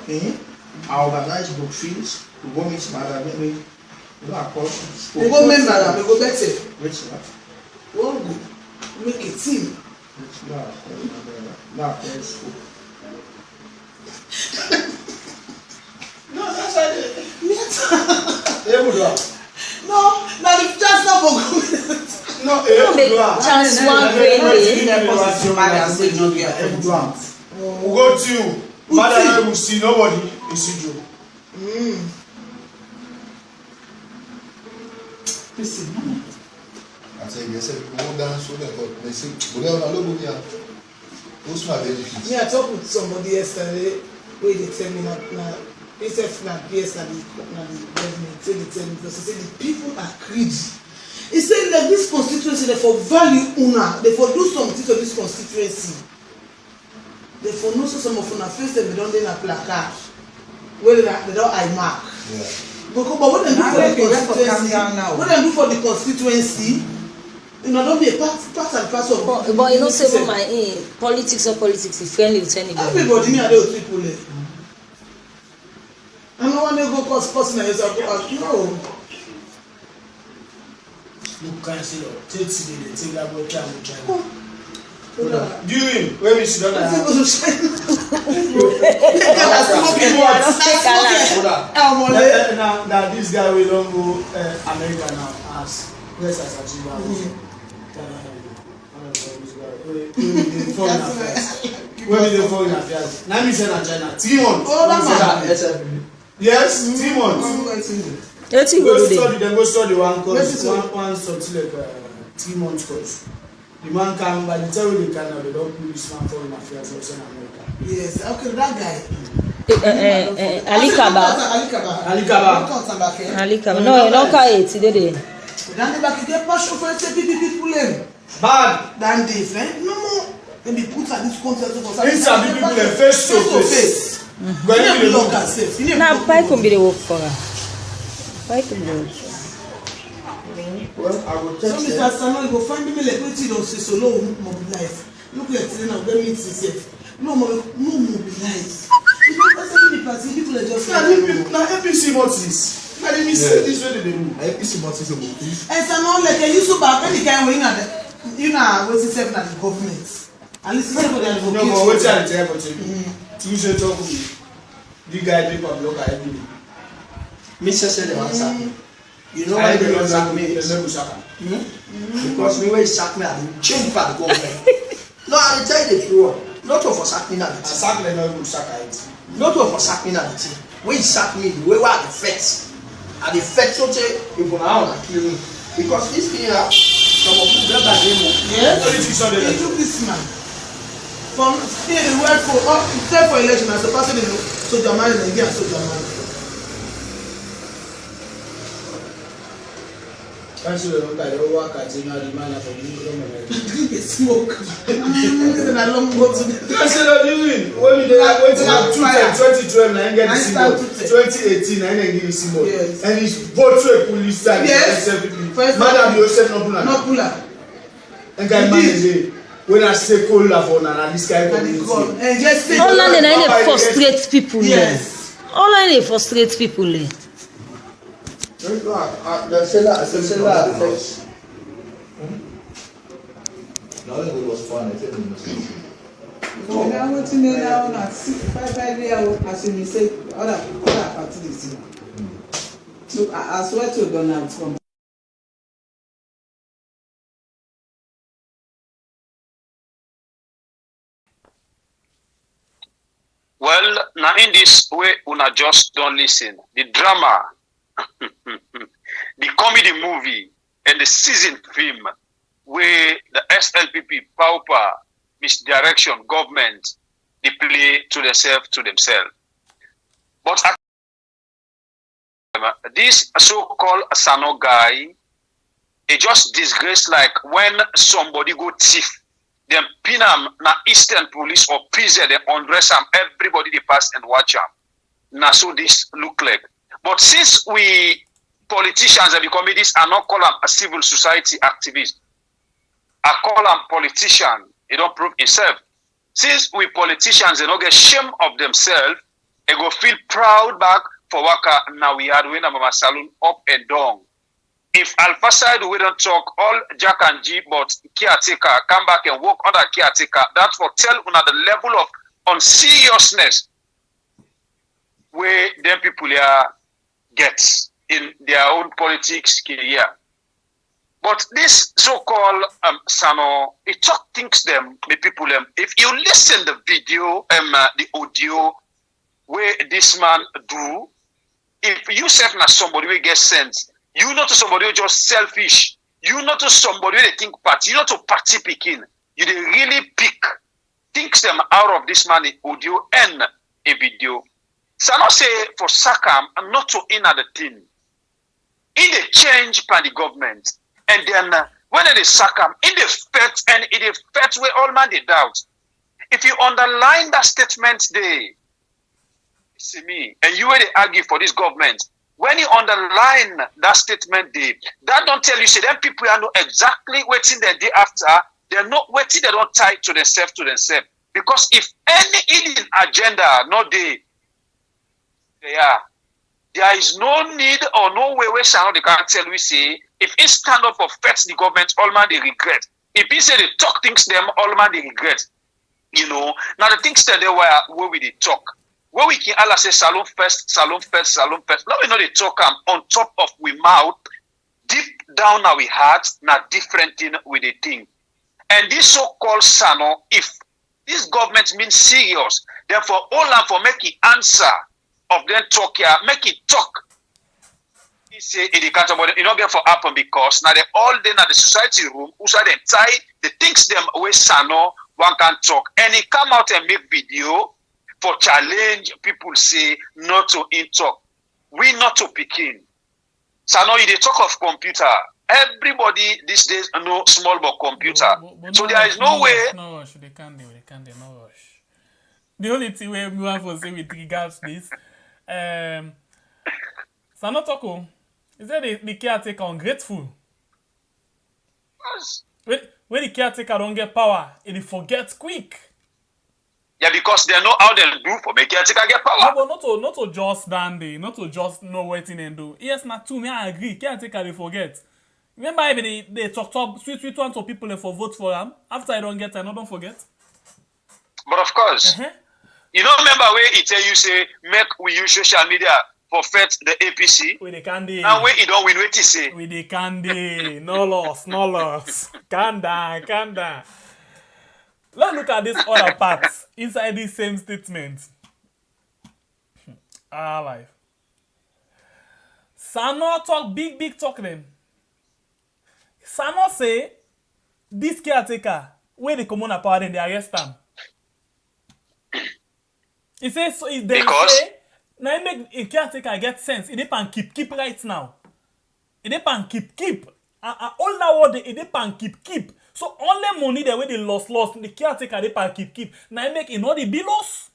I organize book fields, we go meet my other we go across. We go member and we go better. Which one? One go make a team. No, that's cool. No, that's why no, now the chance not for good. No, chance one great day. We go to you. Madam, will see nobody. You see you. Listen. I say yes, we won't dance so that they say, we don't know here. Who's my benefits? Me, I talked with somebody yesterday where they tell me that SF na PS na the government say they tell me because they say the people are greedy. He said like this constituency they for value una, they for do something to this constituency. They for know some of una face them they don't dey na placard where they don't eye mark. Yeah. But what they do for the constituency, what they do for the constituency, you know, don't be a part and parcel of. But you know, say for my politics or politics is friendly with anybody. Everybody me are those people. I don't want to go cause na yourself. No. Look, can see your take they take that boy can try. Do you when we sit down now this guy will don't go America now as yes as a Jiba. Where we the foreign affairs? Now me say na China. 3 months. Oh, that's Yes, 3 months. Go study one course, one something like 3 months course. The man come by the time they can now, they don't put this man for affairs also in America. Yes, okay, that guy. Alikaba. No, you don't carry it today. Then the back get passion for people. Bad. Than this, eh? No more. Then be put at this concept of inside people face to face. Now, why can be the work for her? Why can be work? Well, I will check. So, Mr. Samuel, you go find me like what you don't say so low mobilize. Look like today now, very sincere. No mobilize. You know, as the party, people are just now APC motives. Now let me say this way they do. APC motives about this. And Samuel, like you so back when the kind when you know what is happening at the government. And listen to what they advocate. No, but what I tell you, Tuesday talk with me. The guy people block every day. Mr. said the answer. You know why they don't sack me? Because me when you sack me, I will change by the government. No, I tell you the truth. Not for sack me now. Sack me not good sack it. Not for sack me now. When you sack me, the way I defect. I defect so say you go now and kill me. Because this thing here, some of you grab that demo. Yes. He took this man. From here the word for for election as a person they know. So the man again so the man. Can't you remember the work at the man for you? Drink a smoke. And I long go to the. That's what you mean. When they are waiting up 2012, I get the symbol. 2018, I get the symbol. And it's both way police side. Yes. Madam, you said no puller. No puller. And guy man when I say cold love on and this guy community. All land they frustrate people. Yes. All land they frustrate people. The seller. No, it was fun. I said I want to know now that 5 years as you say other parties. So I swear to Donald Trump. Well, now in this way, una just don't listen. The drama, the comedy movie, and the season film where the SLPP, pauper, misdirection, government, they play to themselves. But this so-called Sano guy, he just disgrace like when somebody go thief. Them pin him na Eastern Police or prison, they undress him, everybody they pass and watch him. Now so this look like. But since we politicians have become this, I not call him a civil society activist. I call him politician, he don't prove himself. Since we politicians, they don't get shame of themselves, they go feel proud back for waka now we had when I'm a saloon up and down. If Alpha side we don't talk all Jack and G, but caretaker come back and work under caretaker, that's for tell una the level of unseriousness where them people here get in their own politics career. But this so-called Sano, it talk things them, the people them. If you listen the video, the audio where this man do, if you say na somebody will get sense. You not to somebody who just selfish. You not to somebody who they think party. You not to party picking. You they really pick things them out of this man in audio and a video. So I not say for Sakam and not to in the thing. In the change by the government. And then when they Sakam, in the fact and in the fact where all man they doubt. If you underline that statement there, see me, and you will argue for this government. When you underline that statement there, that don't tell you, say, them people are know exactly waiting the day after, they're not waiting, they don't tie to themselves. Because if any hidden agenda not there, there is no need or no way where they can tell we say, if it stand up for fetch the government, all man they regret. If he say they talk things them, all man they regret. You know, now the things that they were where we they talk. Where we can all say salon first. Now we know they talk on top of we mouth, deep down our heart, not different thing with the thing. And this so-called Sano, if this government means serious, therefore all and for making answer of them talk here, make it talk. He say in the country, but you not get for happen because now they all then at the society room, who say them tie the things them away Sano, one can talk. And he come out and make video for challenge people say not to in talk. We not to Pekin. Sano, they talk of computer. Everybody these days know small but computer. But so no there rush, is no way. No rush, they can't do, no rush. The only thing we want to say with regards to this, Sano Toko, is that the caretaker ungrateful? Yes. When the caretaker don't get power, it forgets quick. Yeah, because they know how they do for make caretaker get power. No, but not to just stand there, not to just know what and do. Yes, not too, me I agree. Caretaker they forget. Remember they talk sweet one to people and for vote for them. After I don't get, I don't forget. But of course, you don't remember where it tell you say make we use social media for fet the APC. With the candy. And where it don't win what he say. With the candy. No loss. Calm down. Let's look at this other part inside this same statement. Life. Sano talk big talk them. Sano say this caretaker where they come on power then they arrest them. He says so if they say now it make a caretaker get sense. It depend keep right now. It depend keep. All that word it depend keep. So only money the way they lost, the caretaker they pan keep. Now it make it not the bills,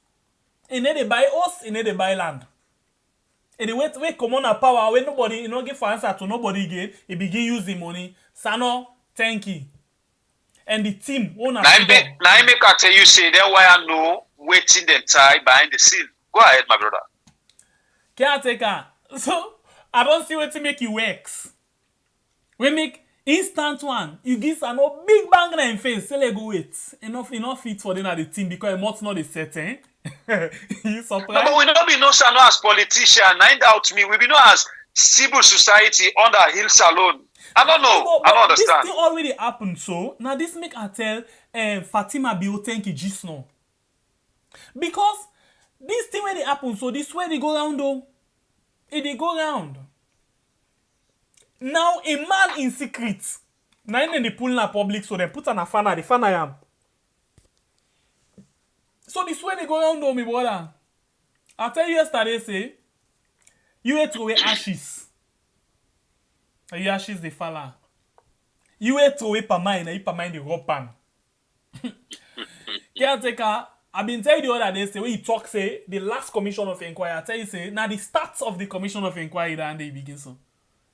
and then they buy us, and then they buy land. And the way come on power when nobody you know give for answer to nobody again, it begin use the money. Sano, thank you. And the team owner. Now I make I tell you say that why I know waiting the tie behind the scene. Go ahead, my brother. Caretaker. So I don't see what to make you works. We make instant one. You give a big bang in face. Say go wait. Enough fit for them at the team because it must not the setting. You surprised? No, but we don't be no Sano as politician. I doubt me. We be no as civil society under Hill Salon. I don't know. I don't understand. This thing already happened. So now this make I tell Fatima Biotenki just now. Because this thing when it happen, so this way they go round though. They go round. Now a man in secret. Now in the pool in public, so they put on a fan, the fan I am. So this way they go round though, my brother. I tell you yesterday, say, you ate away ashes. You ashes the fella. You ate away per mine, and you per mine the rope pan. Caretaker, I've been telling you the other day, say, when you talk, say, the last commission of inquiry, I tell you, say, now the starts of the commission of inquiry, and they begin so.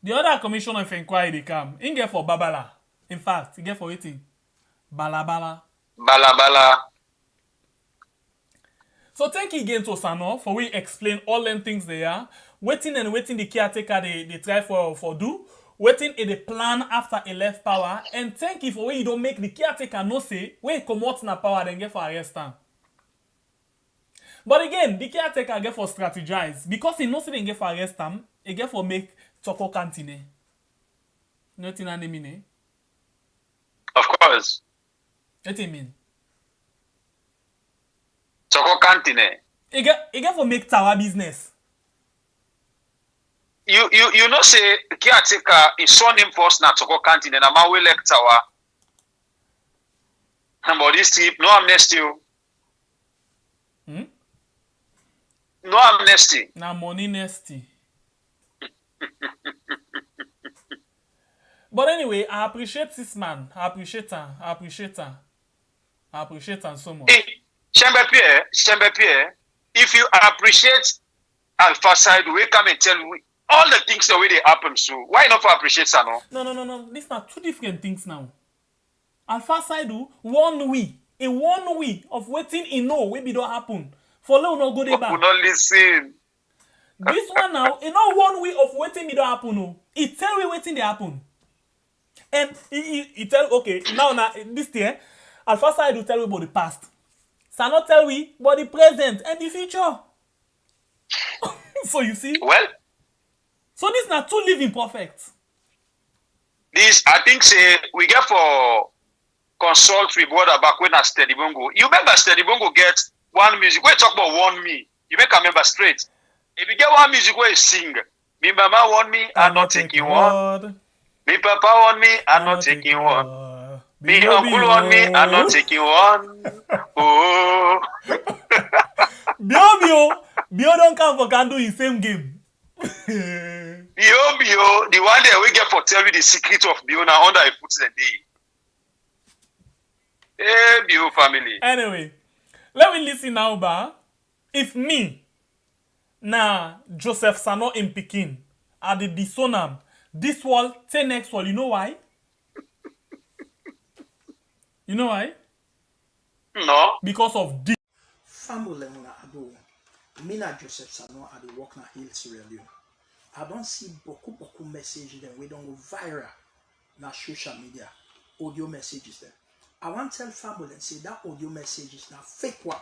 The other commission of inquiry, they come. In get for Babala. In fact, in get for waiting. Balabala. So thank you again to Sano for we explain all them things they are. Waiting the caretaker they try for do. Waiting in the plan after he left power. And thank you for when you don't make the caretaker no say when he come out na power then get for arrest him. But again, the caretaker get for strategize. Because he knows they get for arrest him, he get for make Choco Cantine. Nothing I mean. Of course. What do you mean? Choco Cantine. He get for make tower business. You know say caretaker is son name first na Choco Cantine na man we like tower. And but this tip, no amnesty. No amnesty. Na money nesty. But anyway, I appreciate this man. I appreciate her so much. Hey, Chembe Pierre, if you appreciate Alpha Side, we come and tell you all the things the way they happen. So why not for appreciate Sano? No. These are two different things now. Alpha Side one way of waiting in no way be don't happen. For let no go there back. Not listen. This one now, not one way of waiting me don't happen. No, it tell we waiting they happen. And he tell okay now this thing Alpha Side will tell we about the past. Sano tell we about the present and the future. So you see? Well, so this not two living perfect. This I think say we get for consult with brother back when I Steady Bongo. You remember Steady Bongo get one music. We talk about one me. You make a member straight. If you get one music where you sing, me mama want me, I'm not taking one. Me papa want me, I'm not taking one. Me uncle want me, I'm not taking one. Oh. Bio don't come for can do the same game. Bio, the one that we get for tell you the secret of Bio now under a foot the day. Hey, Bio family. Anyway, let me listen now, ba. If me, na Joseph Sano in Pekin, at the disonam, this wall, 10 next wall, you know why? You know why? No. Because of this. Family na ado. Me na Joseph Sano at the work na Hill Sierra Leone. I don't see boku message them. We don't go viral na social media. Audio messages them. I want to tell family and say that audio message is now fake one.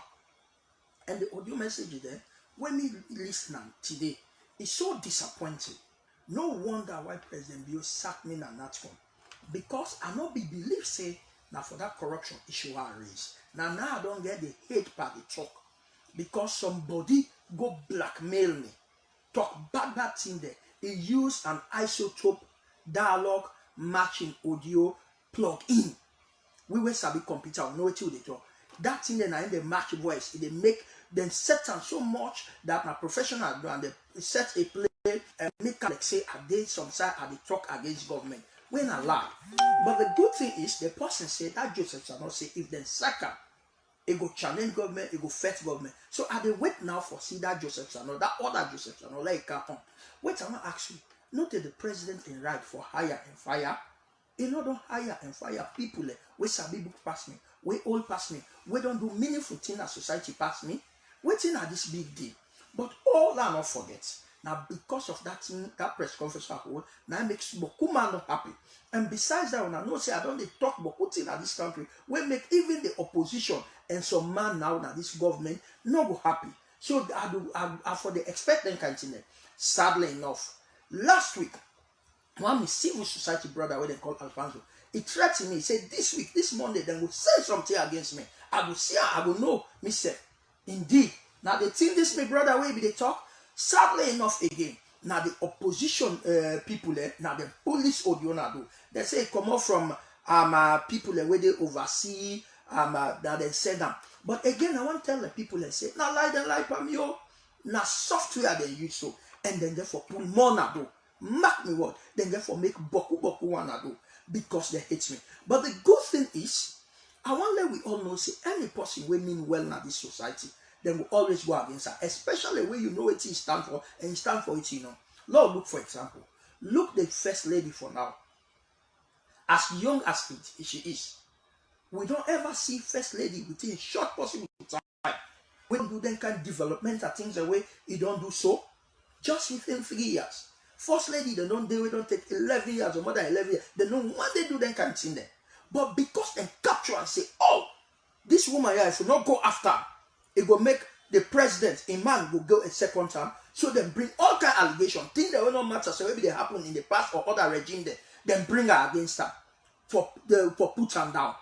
And the audio message there, when me listen today, it's so disappointing. No wonder why President Bio sacked me na NATCOM. Because I not be believe say now for that corruption issue I raise. Now I don't get the hate part the talk. Because somebody go blackmail me. Talk bad thing there. He use an isotope dialogue matching audio plug in. We will sabi computer, we know what they talk. That thing then in the match voice, they make them set on so much that my professional do and they set a play and make like say I did some side and they talk against government. When I lie. But the good thing is the person said that Joseph shall not say if then second, it go challenge government, it go fight government. So I they wait now for see that Joseph Sano, that other Joseph Sano, like come on. Wait, I'm not ask you. Not that the president in right for hire and fire. You know, don't hire and fire people we sabi book pass me, we all pass me, we don't do meaningful thing as society pass me. Waiting at this big deal. But all I not forget. Now because of that thing, that press conference I hold, now makes Bokuma not happy. And besides that, when I know say I don't talk about thing at this country, we make even the opposition and some man now that this government no go happy. So I for the expect them continue. Sadly enough, last week, one civil society brother where they call Alfonso, he threatened me. He said this week, this Monday, they will say something against me. I will see, I will know myself. Indeed. Now they think this my brother way be they talk. Sadly enough again. Now the opposition people now the police audio now do. They say come out from people where they oversee that they send them. But again, I want to tell the people and say, now lie from you. Now software they use so. And then therefore put more now do. Mark me what. Then therefore make boku one now do. Because they hate me. But the good thing is, I want that we all know say any person we mean well in this society, then we always go against her. Especially when you know what he stand for and you stand for it, you know. Lord, look for example. Look the first lady for now. As young as she is. We don't ever see first lady within a short possible time. When do then kind of developmental things away, you don't do so. Just within 3 years. First lady, they don't take 11 years or more than 11 years. They know what they do, then can't see them. But because they capture and say, oh, this woman here, if you not go after, it will make the president, a man, will go a second time. So they bring all kind of allegations, things that will not matter. So maybe they happen in the past or other regime there. Then bring her against her for put her down.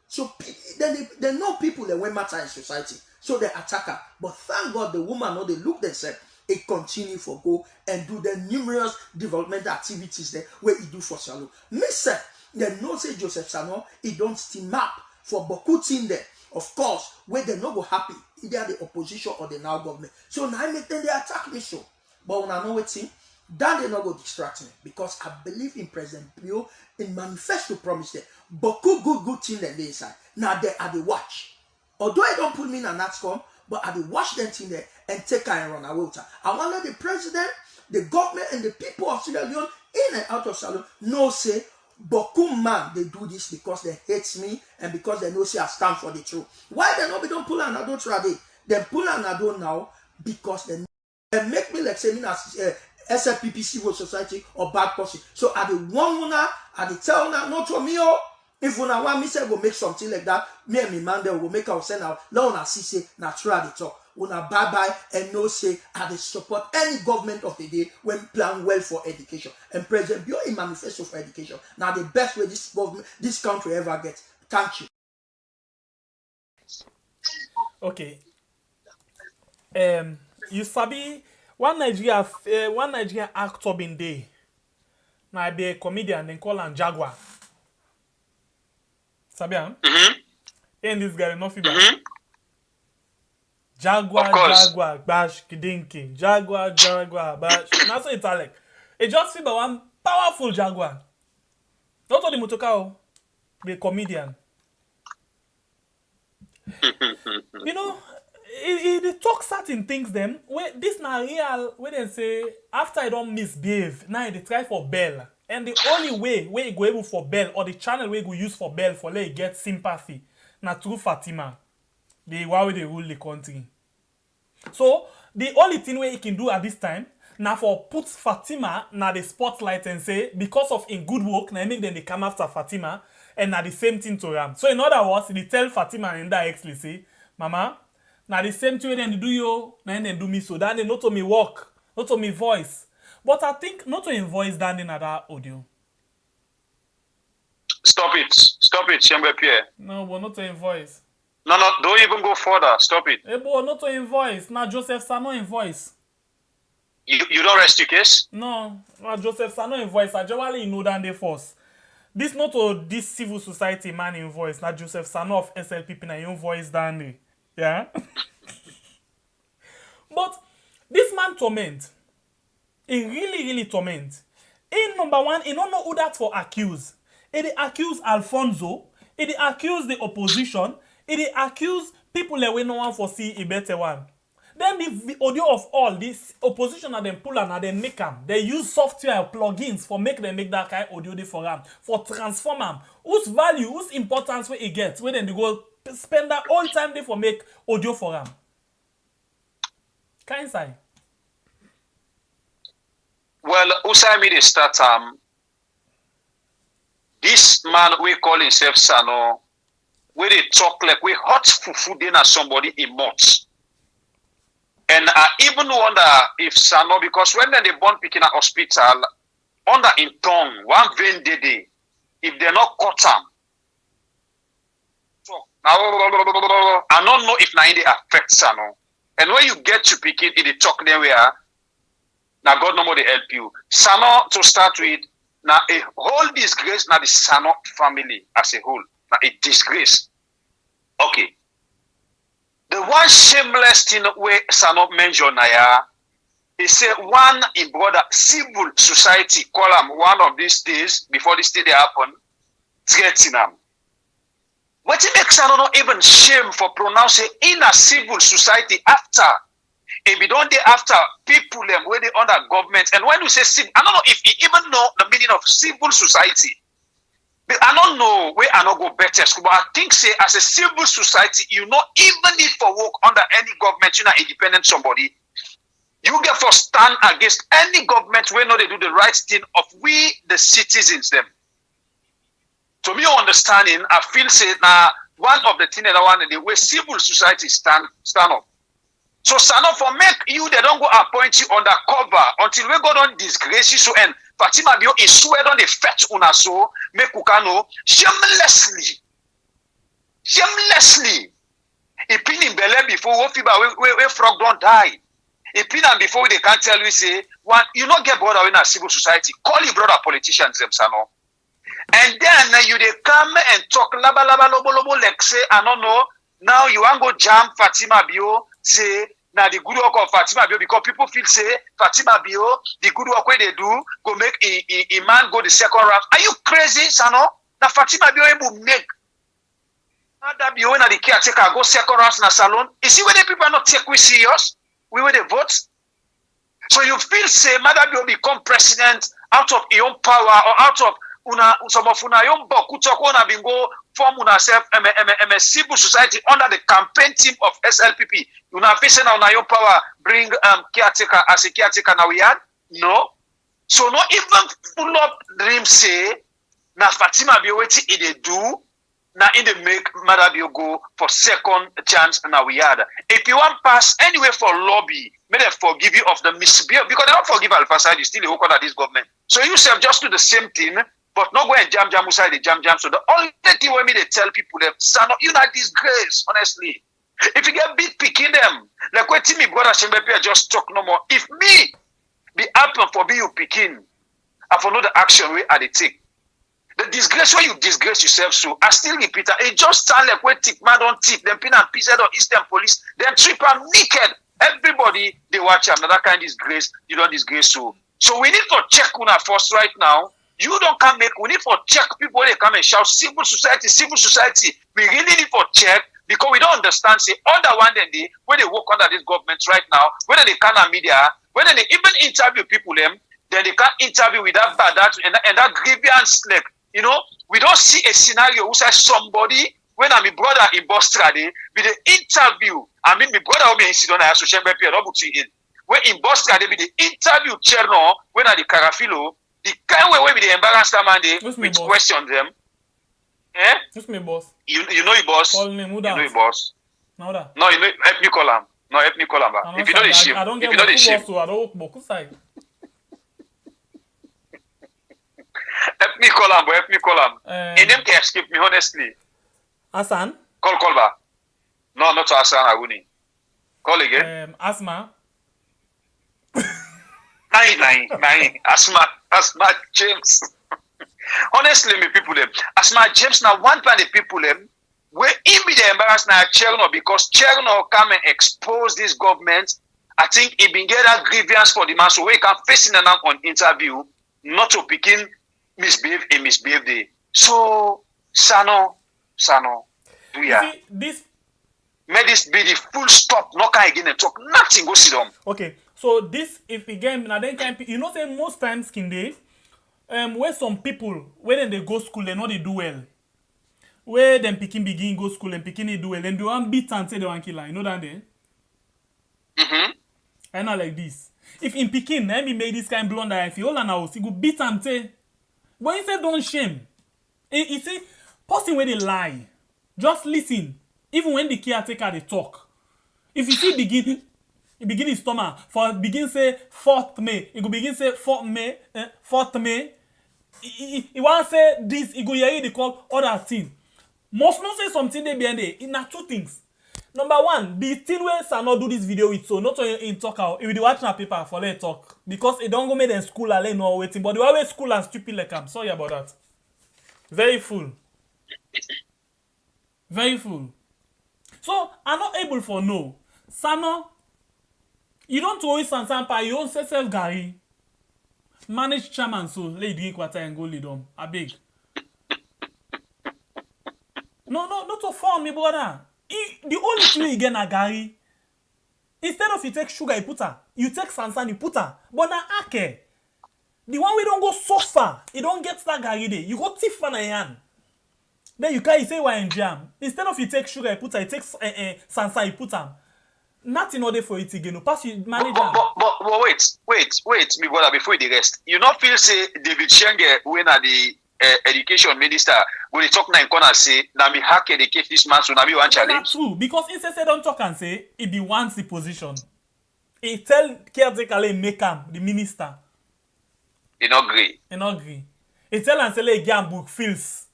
So then they know people that will matter in society. So they attack her. But thank God the woman know they look themselves. It continue for go and do the numerous developmental activities there where he do for Salo. Me say, they know say Joseph Sano, he don't steam up for Boku team there. Of course, where they not go happy, either the opposition or the now government. So now I make them they attack me so. But when I know what thing, that they not go distract me because I believe in President Bio in manifesto promise there. Boku good thing that they inside. Now they are the watch. Although I don't put me in a NATCOM, but I will watch them in there and take her and run away with her. I want let the president, the government, and the people of Sierra Leone in and out of Sierra Leone know say, Boku man, they do this because they hate me and because they know say I stand for the truth. Why they know we don't pull an adult today? They pull an adult now because they make me like say me as SFPP civil society or bad person. So I the one una, I the tell una not to me oh. If una want me say go make something like that, me and me man there will make our send out. Now una see say natural the talk. Una bye and no say I dey support any government of the day when plan well for education. And President Bio in manifesto for education. Now the best way this government, this country ever gets. Thank you. Okay. You sabi One Nigeria actor been there. Now I be a comedian, then call him Jaguar. Sabian? And this guy not fever. Jaguar, bash, kidinki. Jaguar, bash. Now so it's like it just fever one powerful Jaguar. Not only motoka, be a comedian. You know, they talk certain things them. Where this na real, where they say after I don't misbehave, now they try for bail. And the only way where you go able for bail or the channel where you go use for bail for let you get sympathy, na through Fatima. The way they rule the country. So the only thing where he can do at this time, now for put Fatima na the spotlight and say because of in good work, now make them they come after Fatima and na the same thing to Ram. So in other words, they tell Fatima indirectly say, Mama, now the same thing then they do you, now they do me so that they not to me walk, not to me voice. But I think not to in voice than in that audio. Stop it, Chamber Pierre. No, but not to in voice. No, don't even go further. Stop it. Hey, boy, not to in voice. Now Joseph Sano in voice. You don't rest your case? No, Joseph Sano in voice. I generally know than they force. This not to this civil society man in voice. Not Joseph Sano of SLPP na your voice than they. Yeah. But this man torment. He really torment. In number one, he don't know who that for accuse. He accuse Alfonso. He accuse the opposition. He accuse people that we no one foresee a better one. Then the audio of all this opposition and them pull and then make them. They use software plugins for make them make that kind of audio for them, for transform them. Whose value, whose importance where it gets, where then they go spend that all time they for make audio for them. Can you say? Well, Usai made a start this man we call himself Sano, where they talk like we hot fufu then as somebody in mouth. And I even wonder if Sano, because when they born picking a hospital, under in tongue, one vein day, if they're not cut them. So, I don't know if they affect Sano. And when you get to picking in the talk there we are, now God no more they help you. Sano to start with, now a whole disgrace now the Sano family as a whole. Now a disgrace. Okay. The one shameless thing where Sano mentioned now, he said one in brother civil society call him one of these days before this day they happen, threatening him. What it makes Sano not even shame for pronouncing in a civil society after if you don't after people them where they under government, and when you say civil, I don't know if you even know the meaning of civil society. But I don't know where I not go better. But I think say as a civil society, you not even need for work under any government, you're not independent somebody. You get for stand against any government where not they do the right thing of we the citizens them. To me understanding, I feel say now one of the things that I want the way civil society stand up. So Sano for make you they don't go appoint you undercover until we go on disgrace you so and Fatima Bio is swear on the fetch una so make Kukano shamelessly. He pin in belly before we frog don't die. He pin and before they can't tell you say one you not get bothered in a civil society. Call your brother politicians them Sano. And then you they come and talk laba lobo like say I don't know. Now you want go jam Fatima Bio say now the good work of Fatima Bio because people feel say Fatima Bio the good work where they do go make a man go the second round. Are you crazy, Sano? Now Fatima Bio able make that Bio na the caretaker go second round na salon. You see where the people are not take we serious? We where they vote. So you feel say Mother Bio become president out of your own power or out of some of una young boku talk on bingo form una self civil society under the campaign team of SLPP. You know facing now your power bring caretaker as a caretaker now we had? No. So not even full up dream say na Fatima be waiting in the do now in the make Mother Bio go for second chance now we had. If you want pass anyway for lobby, may they forgive you of the misbehavior because they don't forgive Alpha Side, you still a work under this government. So you self just do the same thing. But not go and jam inside the jam. So the only thing when me they tell people that Sano, you not disgrace, honestly. If you get big picking them, like what Timmy brother Shembepe just talk no more. If me be happen for be you picking, I for know the action way at the take. The disgrace where you disgrace yourself, so I still repeat it just stand like where tick man don't tip, them pin and pizza or Eastern police, them trip and naked. Everybody they watch another kind of disgrace, you don't disgrace so. So we need to check una first right now. You don't come make we need to check people they come and shout civil society. We really need to check because we don't understand say other one than they when they work under this government right now, whether they can media, whether they even interview people them, then they can't interview with that bad and that grievance like you know, we don't see a scenario who says somebody when I'm a brother in Boston, with the interview. I mean, my brother will be incident I social media in. When in Boston, they be the interview Cherno when at the Carafilo, the kind way with the embarrassed man they which question them. Eh? Who's my boss? You know your boss. Call me Muda. You know your boss. No, that. No, you know help me call him. No, help me call him. If you know the ship, I don't if get you know the ship. I don't work side. Help me call him, boy. Help me call him. In them can escape me honestly. Hassan? Call back. No, not Hassan Aguni. Call again. Asma. Nine. Asma James. Honestly, me people them. Asma James now one plan the people them where he be the embarrassed now Cherno because Cherno come and expose this government. I think he been get that grievance for the man so we can face in an on interview not to begin misbehave day. So Sano, we are. This may this be the full stop, no can again and talk, nothing go sit down. Okay, so this if again now then can you know say most times can they where some people when they go school they know they do well. Where them picking begin go school and picking they do well, then they want beat and say they want killer, you know that then? I not like this. If in picking, let me make this kind blunder if you all an house, he go beat and say but instead don't shame. You see, person where they lie, just listen. Even when the caretaker they talk. If you see begin his stomach for begin say 4th May, it go begin say 4th May. He want say this, he go hear the call other thing. Must not say something they behind there. It na two things. Number one, the thing where Sano do this video with so not in talk out. If they watch na paper for let talk because it don't go make them school and no waiting. But they always school and stupid like I'm sorry about that. Very full. Very full. So I'm not able for no. Sano, you don't always Sansampa, you don't say self Gary. Manage chairman so let you drink water and go lead on. I beg. No, not to form me, brother. The only thing you get na Gary. Instead of you take sugar, you put her. You take sansan, you put her. But na ake. The one we don't go so far, you don't get that Gary there. You go thief on a hand. Then you can't say why in jam. Instead of you take sugar, you put her. You take sansan, you put her. Nothing order for it again. No pass you manage. But wait, me brother, before the rest. You not feel say David Shenge when are the education minister when they talk na in corner say na me hack educate this man so na me one challenge. That's true because instead say don't talk and say it be wants the position. He tell caretaker make him the minister. He not agree. He tell and say le get book feels.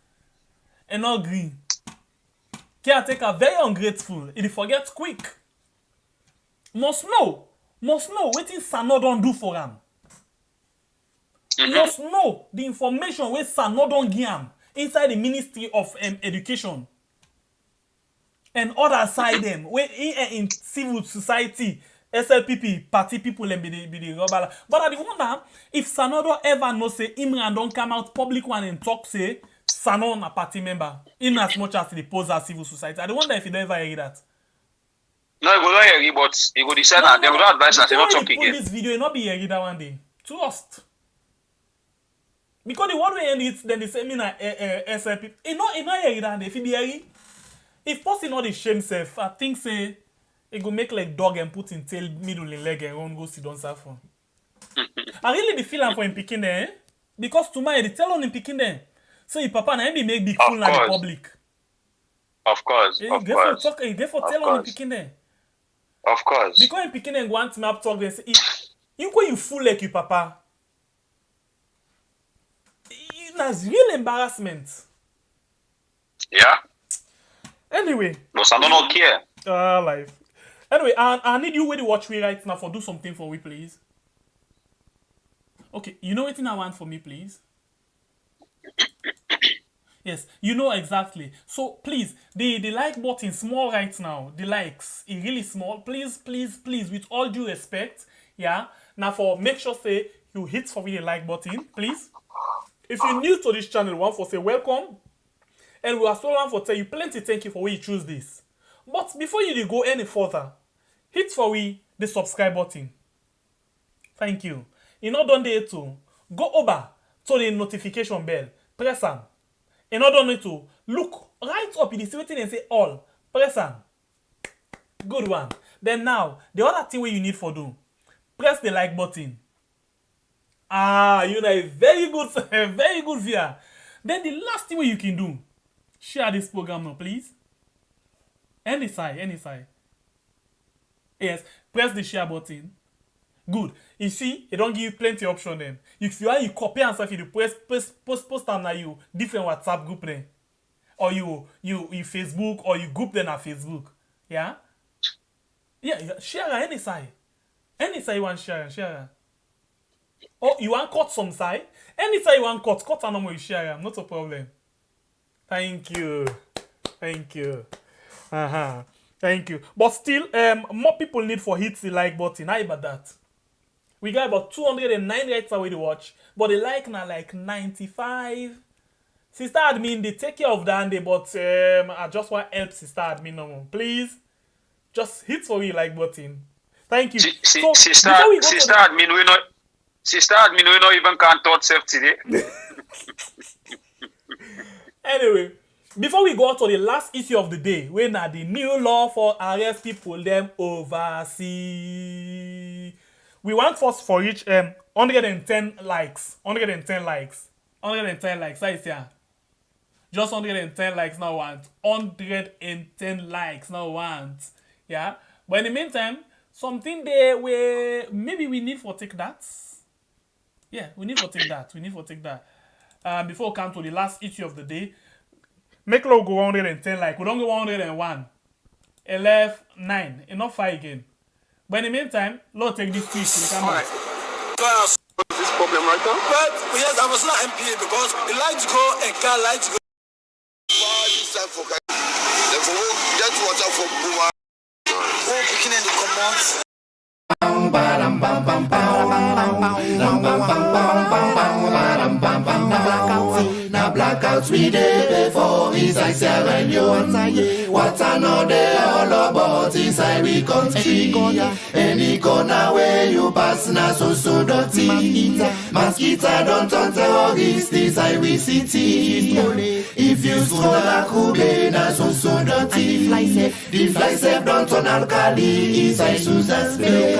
He not agree. Caretaker very ungrateful. He forget quick. Must know wetin Sano don't do for him. Must know the information where Sano don't give him inside the Ministry of Education and other side them where in civil society SLPP party people and be the rubber. But I wonder if Sano don't ever know say Imran don't come out public one and talk say Sano a party member in as much as they pose as civil society. I wonder if he don't ever hear that. No, he go not hear it, but he go decide and they will not advise and they not talk again. This video not be hear that one day. Trust. Because the one way end it, then they say me na SLP. It not hear that day. If he be hear if person not the shame self, I think say it go make like dog and put in tail middle in leg and run go sit down for. I really be feeling for him picking there, because tomorrow they tell on him picking there. So if papa na him be make big fool na the public. Of course. Therefore tell on him picking there. Of course. Because him picking there go want map talk they say you go you fool like you papa. That's real embarrassment. Yeah. Anyway. No, Sano not care. Life. Anyway, I need you to watch me right now for do something for me, please. Okay, you know what I want for me, please? Yes, you know exactly. So please, the like button small right now. The likes is really small. Please, with all due respect, yeah. Now for make sure say you hit for me the like button, please. If you're new to this channel, one for say welcome, and we are so one for tell you plenty thank you for why you choose this. But before you go any further, hit for we the subscribe button. Thank you. You not done there too. Go over to the notification bell. Press on. In order to look right up in the waiting and say all. Press on. Good one. Then now, the other thing you need for do, press the like button. You know a very good viewer. Then the last thing you can do, share this program now, please. Any side. Yes, press the share button. Good. You see, it don't give you plenty option then. If you copy and stuff, you post them na you different WhatsApp group then. Or you Facebook or you group them on Facebook. Yeah? Yeah, share any side. Any side you want share. Or you want cut some side. Any side you want cut and no you share. Not a problem. Thank you. Thank you. Thank you. But still, more people need for hit the like button. How about that? We got about 209 likes away to watch, but the like now like 95. Sister admin, they take care of that, but I just want to help sister admin no more. Please, just hit for the like button. Thank you. Sister admin, we not even can't talk self today. Anyway, before we go to the last issue of the day, when the new law for arrest people them overseas. We want first for each 110 likes. 110 likes. 110 likes. I say, just 110 likes now want. 110 likes now want. Yeah. But in the meantime, something there where maybe we need for take that. Yeah, we need for take that. Before we come to the last issue of the day, make low go 110 like. We don't go 101. 11, 9. Enough 5 again. But in the meantime, Lord take this tweet. Alright. This problem right now. But yes, I was not MPA because the lights go and car lights go. Get water for Puma. Who picking in the comments? Now blackouts we dey before inside Sierra Leone. What I know they all about inside we country. Any corner where you pass na so dirty. Mosquito don't turn terrorist inside we city. If you stroll a Kube na so dirty. The fly safe don't turn alkali inside Susan's Bay.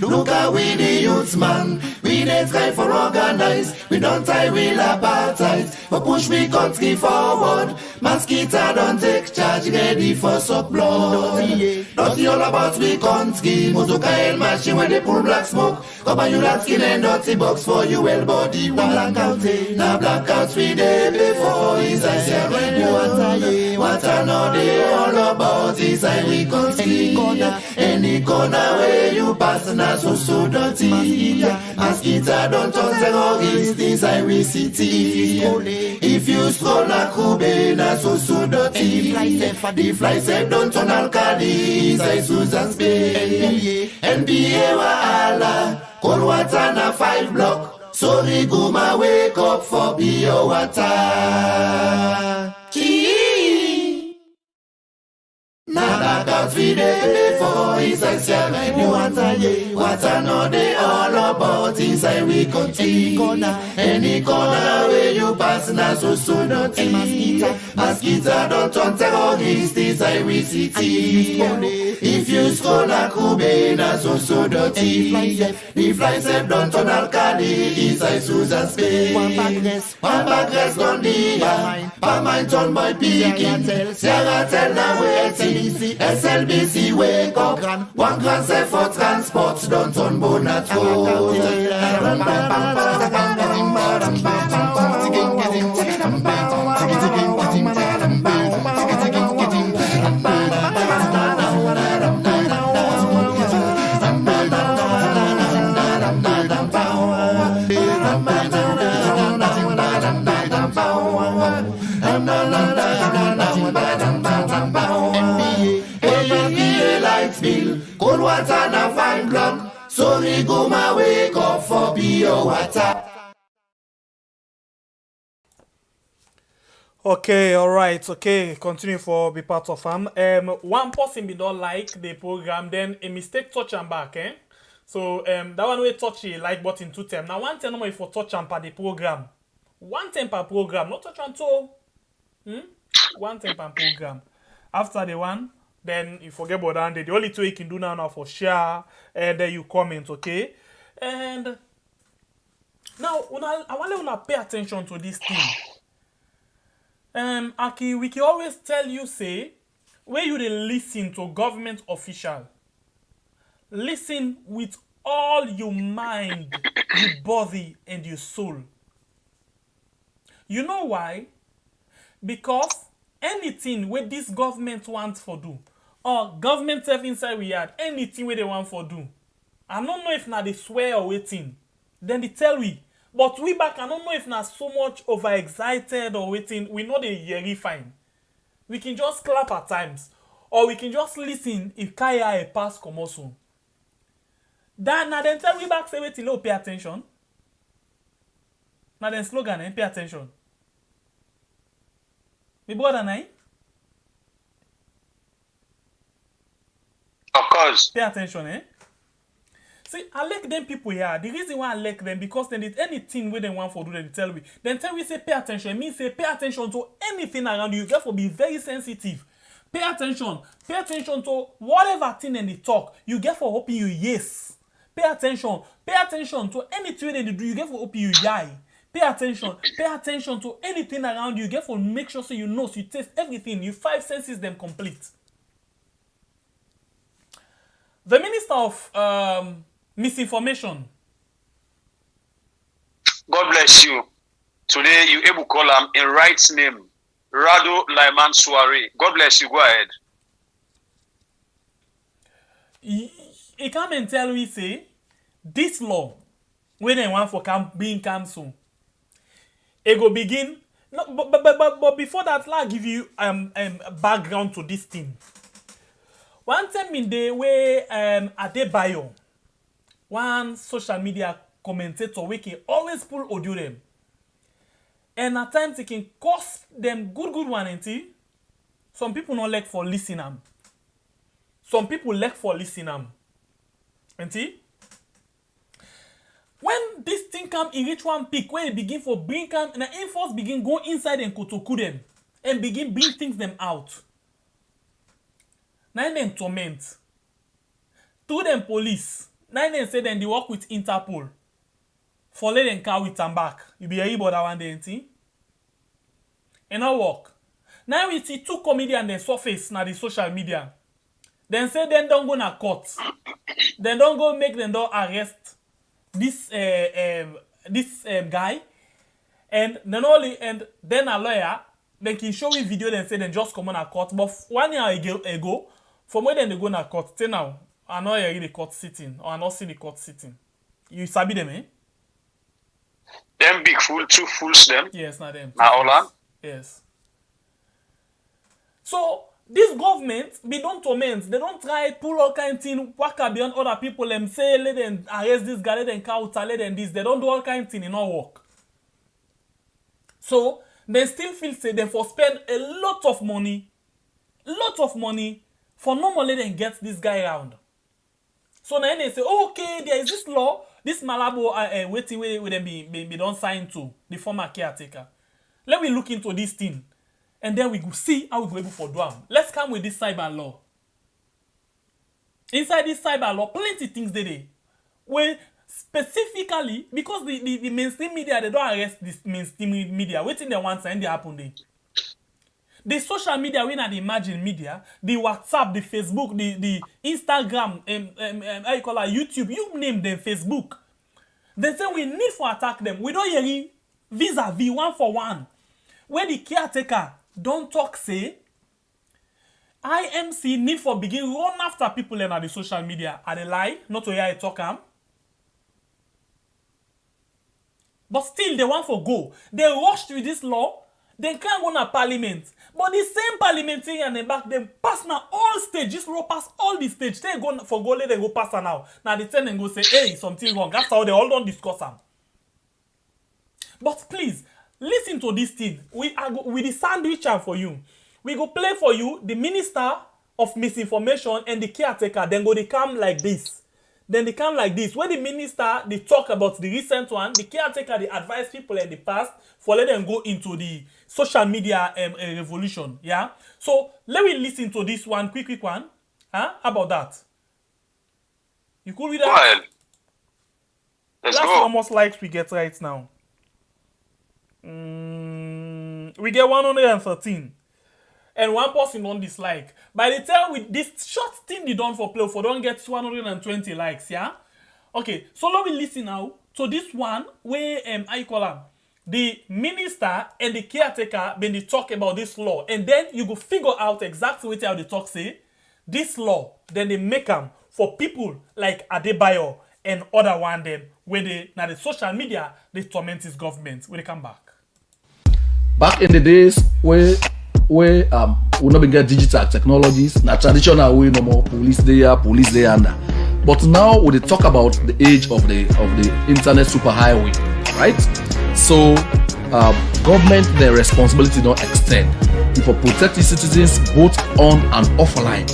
Look how we the youths man. We dey try for organize. We don't tie wheel apartheid. But push we country forward. Mosquito don't take charge. Ready for suck blood. Dirty all about we country. Motoka el machine when they pull black smoke. Cover you that skin and dirty box for you well body. Blackout. Now blackouts we dey before inside Sierra Leone. What I know they all about inside we country. Any corner where you pass na so dirty. Mosquito don't turn terrorist inside we city. If you stroll na Kube na so dirty. The fly safe don't turn alkali inside Susan's Bay. NBA wahala. Cold water na 5 block. Sorry Guma wake up for pure water. Now blackouts we dey before inside Sierra Leone. What I know they all about inside we country. Any corner where you pass na so dirty. Mosquito don't turn terrorist inside we city. If you stroll na Kube na so dirty. The fly safe don't turn alkali inside Susan's Bay. One backrest don't be pa mine turn boy picking. Sierra tell na waiting. SLBC wake up. One grand say for transport. Don't turn bonnet road. cold water na fan drum. So we go my wake up for pure water. Okay, all right. Okay, continue for be part of one person be don't like the program, then a mistake touch and back, eh? So that one way touch the like button 2 times. Now 1 time number for touch and per the program. 1 time per program, not touch and two. 1 time per program. After the one, then you forget about that. The only two you can do now for share and then you comment, okay? And now I want to pay attention to this thing. Aki, we can always tell you, say, where you dey listen to government official, listen with all your mind, your body, and your soul. You know why? Because anything where this government wants for do, or government have inside we had, anything where they want for do, I don't know if now they swear or waiting, then they tell we. But we back, I don't know if not so much overexcited or waiting. We know the yearly fine. We can just clap at times. Or we can just listen if Kaya a pass commotion. Then now then tell we back say waiting, no pay attention. Now then slogan, pay attention. Me brother nine? Of course. Pay attention, eh? See, I like them people here. The reason why I like them, because then it's anything where they want for do, they tell me. Then tell me say pay attention. It means say pay attention to anything around you. You have to be very sensitive. Pay attention. Pay attention to whatever thing in the talk. You get for hoping you yes. Pay attention. Pay attention to anything they do. You get for hoping you yai. Pay attention. Pay attention to anything around you. You get for make sure so you know, so you taste everything. You 5 senses them complete. The Minister of Misinformation. God bless you. Today you able to call him in right name. Rado Laiman Soiree. God bless you. Go ahead. He come and tell me say this law when they want for being cancelled. It go begin. No, but before that, I'll give you background to this thing. One time in the way Adebayo, one social media commentator, we can always pull audio them. And at times it can cost them good one, ain't it? Some people not like for listening. Some people like for listening. Ain't it? When this thing come in reach one peak, when it begin for bring come, and the enforce begin go inside and kotoku them and begin bring things them out. Now then torment. To them police. Now then say then they work with Interpol. For let them car with them back. You be able that one day, ain't it? And now work. Now we see 2 comedians then surface na the social media. Then say then don't go na court. Then don't go make them don't arrest this guy. And then only and then a lawyer they can show you video then say then just come on a court. But 1 year ago, from where then they go na court, till now, I know you the court sitting or I not see the court sitting. You sabi them, eh? Them big fool, 2 fools them. Yes, not them. Now all. Yes. So this government be don't torment. They don't try pull all kind of thing, work beyond other people. Them say let them arrest this guy, let them counter, let them this. They don't do all kind of thing in all work. So they still feel say they for spend a lot of money for no more let them get this guy around. So now they say, oh, okay, there is this law, this Malabo waiting with them be don't sign to the former caretaker. Let me look into this thing. And then we go see how we go able for do them. Let's come with this cyber law. Inside this cyber law, plenty things they when specifically because the mainstream media they don't arrest this mainstream media. Waiting there one time they happen there. The social media, we not the imagine media, the WhatsApp, the Facebook, the Instagram, how you call it, YouTube, you name them, Facebook. They say we need to attack them. We don't hear vis-a-vis, 1-for-1. Where the caretaker don't talk, say, IMC need for begin run after people in the social media. Are they lie? Not to hear I talk am. But still, they want for go. They rushed with this law. They can't go to parliament. But the same parliamentarian and back them pass now all stage. This law pass all the stage. They go for go let them go pass now. Now the ten and go say, hey, something wrong. That's how they all don't discuss them. But please, listen to this thing. We the sandwich for you. We go play for you the minister of misinformation and the caretaker. Then go they come like this. Then they come like this. When the minister they talk about the recent one, the caretaker they advise people in the past for let them go into the social media revolution. Yeah. So let me listen to this one, quick one. Huh? How about that? You could read that. Go ahead. Let's That's go. how much likes we get right now. We get 113. And one person don't dislike. By the time with this short thing they done for play for don't get 120 likes, yeah? Okay, so let me listen now to this one where I call them. The minister and the caretaker when they talk about this law, and then you go figure out exactly what how they talk say. This law, then they make them for people like Adebayo and other one them when they now the social media they torment his government when they come back. Back in the days where we not been get digital technologies, na traditional way no more police there under. But now we talk about the age of the internet superhighway, right? So government their responsibility don't extend for protect its citizens both on and offline.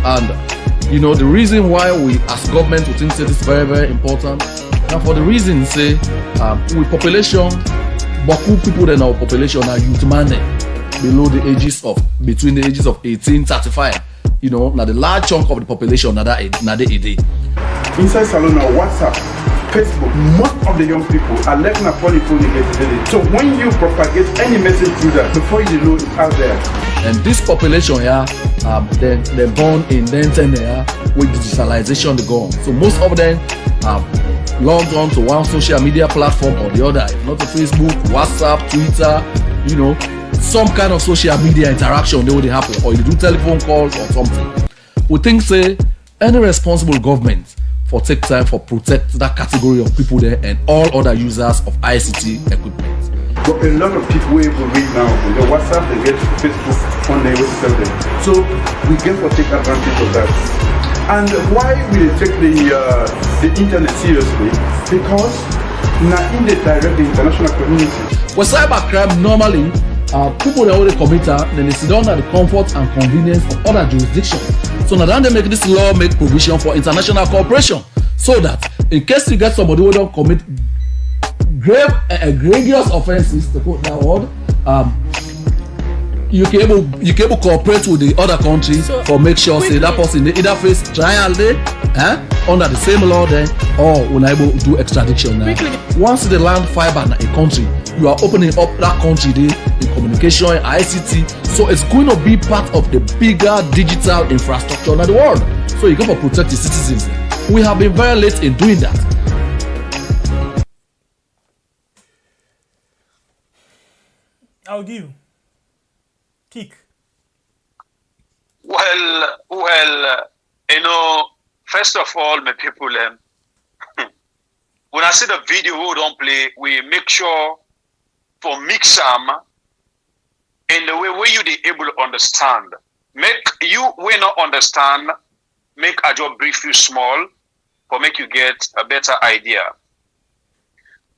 And you know the reason why we as government we think that is very, very important. Now for the reason say with population, beaucoup people in our population are youth minded. Between the ages of 18 35, you know, now the large chunk of the population now they inside Salona, WhatsApp, Facebook, most of the young people are left in a polyphony today. So when you propagate any message through that, before you know it's out there. And this population here, they're born in then there with digitalization they go on. So most of them logged on to one social media platform or the other, if not to Facebook, WhatsApp, Twitter, you know. Some kind of social media interaction they would happen, or you do telephone calls or something. We think say any responsible government for take time for protect that category of people there and all other users of ICT equipment. But a lot of people will read now on their WhatsApp, they get Facebook on their website. So we get to take advantage of that. And why we take the internet seriously? Because now in the direct the international community. Well, cybercrime normally people that already commit then they sit down at the comfort and convenience of other jurisdictions. So now then they make this law make provision for international cooperation so that in case you get somebody who don't commit grave egregious offenses, to quote that word, you can able cooperate with the other country for make sure say that person they either face trial day under the same law then or unable to do extradition now. Once they land fiber in a country, you are opening up that country there in communication, ICT. So it's going to be part of the bigger digital infrastructure in the world. So you got to protect the citizens. We have been very late in doing that. I'll give you. Kick. Well, you know, first of all, my people, when I see the video we don't play, we make sure for mix them in the way where you be able to understand. Make you will not understand, make a job brief you small, for make you get a better idea.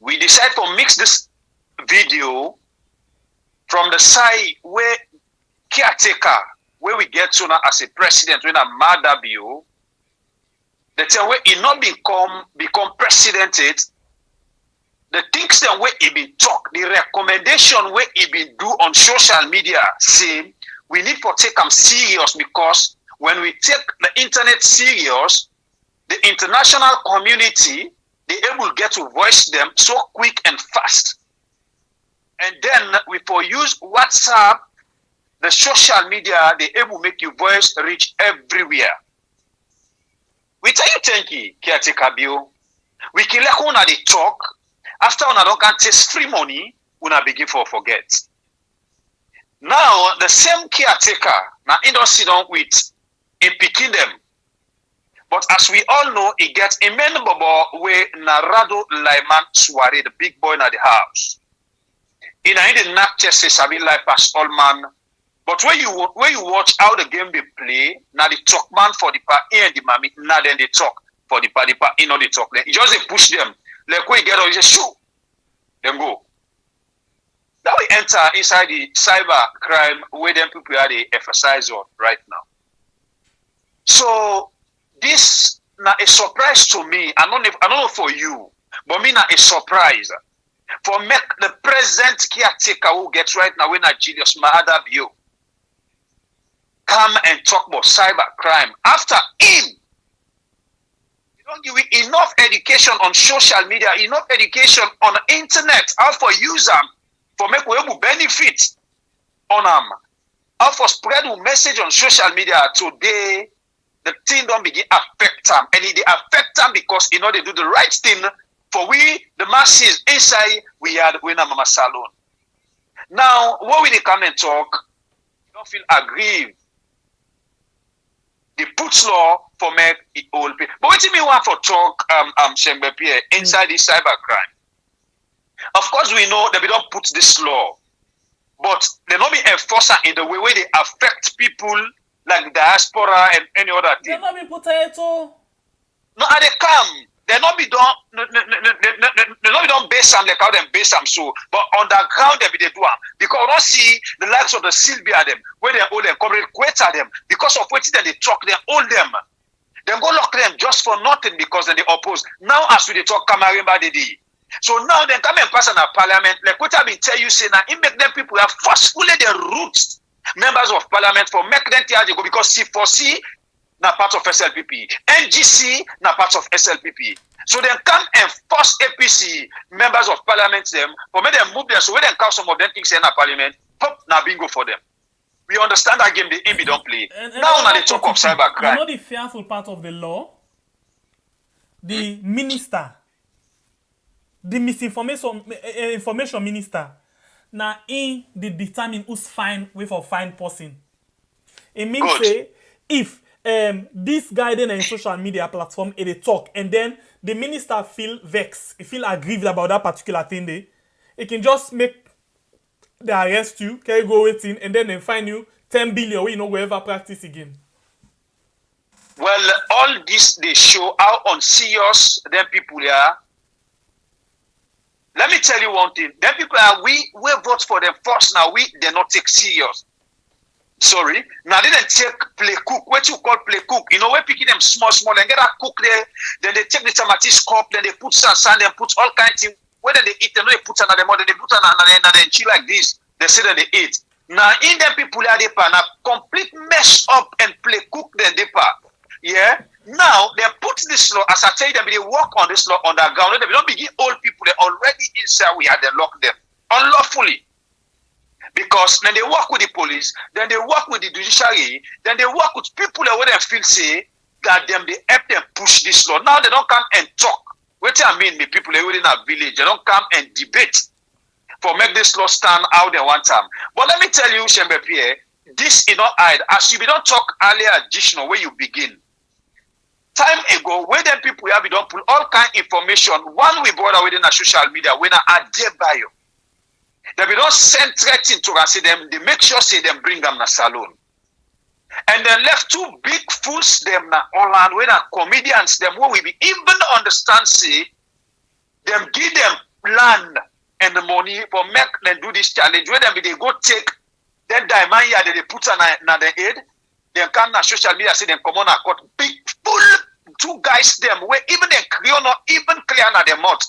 We decide to mix this video from the side where caretaker, where we get to now as a president, when a Madabio, the time where he not become presidented, the things that where he been talk, the recommendation where he been do on social media, say we need to take them serious because when we take the internet serious, the international community they able to get to voice them so quick and fast. And then we for use WhatsApp, the social media, they able to make your voice reach everywhere. We tell you thank you, caretaker bill. We can let una they talk. After una don't can taste free money, una begin for forget. Now the same caretaker now in don't sit down with in picking them. But as we all know, it gets a man bobo where Narado Lyman Suare, the big boy in the house. In the not just say sabi like pass all man. But when you watch how the game they play, now the talk man for the part and the mammy, now then they talk for the part you know they talk. Then you just they push them. Like when you get on, you just shoot. Then go. Now we enter inside the cyber crime where them people are they emphasize on right now. So this now a surprise to me. I don't know for you, but me now a surprise. For make the present caretaker who gets right now when Julius Mahada Bio come and talk about cyber crime after him. You don't give it enough education on social media, enough education on the internet, how for use them, for make we able benefit on them, how for spread a message on social media. Today, the thing don't begin affect them, and it affect them because you know they do the right thing. For we, the masses inside, we are Mama Salon. Now, what will they come and talk? You don't feel aggrieved. They put law for make it all pay. But what do you want for talk, Shembe Pierre, inside this cyber crime? Of course, we know that we don't put this law, but they not be enforcer in the way where they affect people like diaspora and any other thing. They not be potato. No, they come. They not be done. They not be done base them like how them base them so. But underground they be they do them because we don't see the likes of the Sylvia them where they hold them, come request them because of what they talk. They hold them. Then go lock them just for nothing because then they oppose. Now as we they talk Kamarimba Didi. So now they come and pass in the parliament like what I been tell you say now. It make them people have forcefully their roots members of parliament for make them go because C4C. Na part of SLPP. NGC na part of SLPP. So they come and force APC members of parliament them for make them move them so when they count some of them things in the parliament, pop na bingo for them. We understand that game the MB don't play. Now they talk of cyber crime. You know the fearful part of the law? The minister, the information minister, now in the determine who's fine with a fine person. It means say if this guy then in social media platform they talk and then the minister feel vexed, he feel aggrieved about that particular thing there, it can just make they arrest you, can you go waiting and then they find you 10 billion where you know go ever practice again. Well, all this they show how unserious them people are. Let me tell you one thing. Them people are we vote for them first now. They not take serious. Sorry. Now they didn't take play cook. What you call play cook? You know, we're picking them small and get a cook there. Then they take the tomatis cup. Then they put some sand. Then put all kinds of things. Whether they eat, they know they put another more. Then they put another chill like this. They say that they eat. Now in them people are they now complete mess up and play cook then they yeah. Now they put this law as I tell them they work on this law underground. They don't begin old people. They already inside. We had them lock them unlawfully. Because then they work with the police, then they work with the judiciary, then they work with people that where they feel say that them they help them push this law. Now they don't come and talk. What I mean, the people that within a village, they don't come and debate for make this law stand how they want them. But let me tell you, Shembe Pierre, this is not hide. As you don't talk earlier, additional where you begin. Time ago, when them people have don't put all kind of information, one we brought within a social media, when I dare bio. They be don't send threats into us, them, they make sure say them bring them na salon. And then left two big fools them na Holland, when are comedians, them where we be even understand say them give them land and the money for make them do this challenge, where them they go take then diamond here they put on the head, then come na social media say them come on a court big full two guys them where even them clear not even clear na them mouth.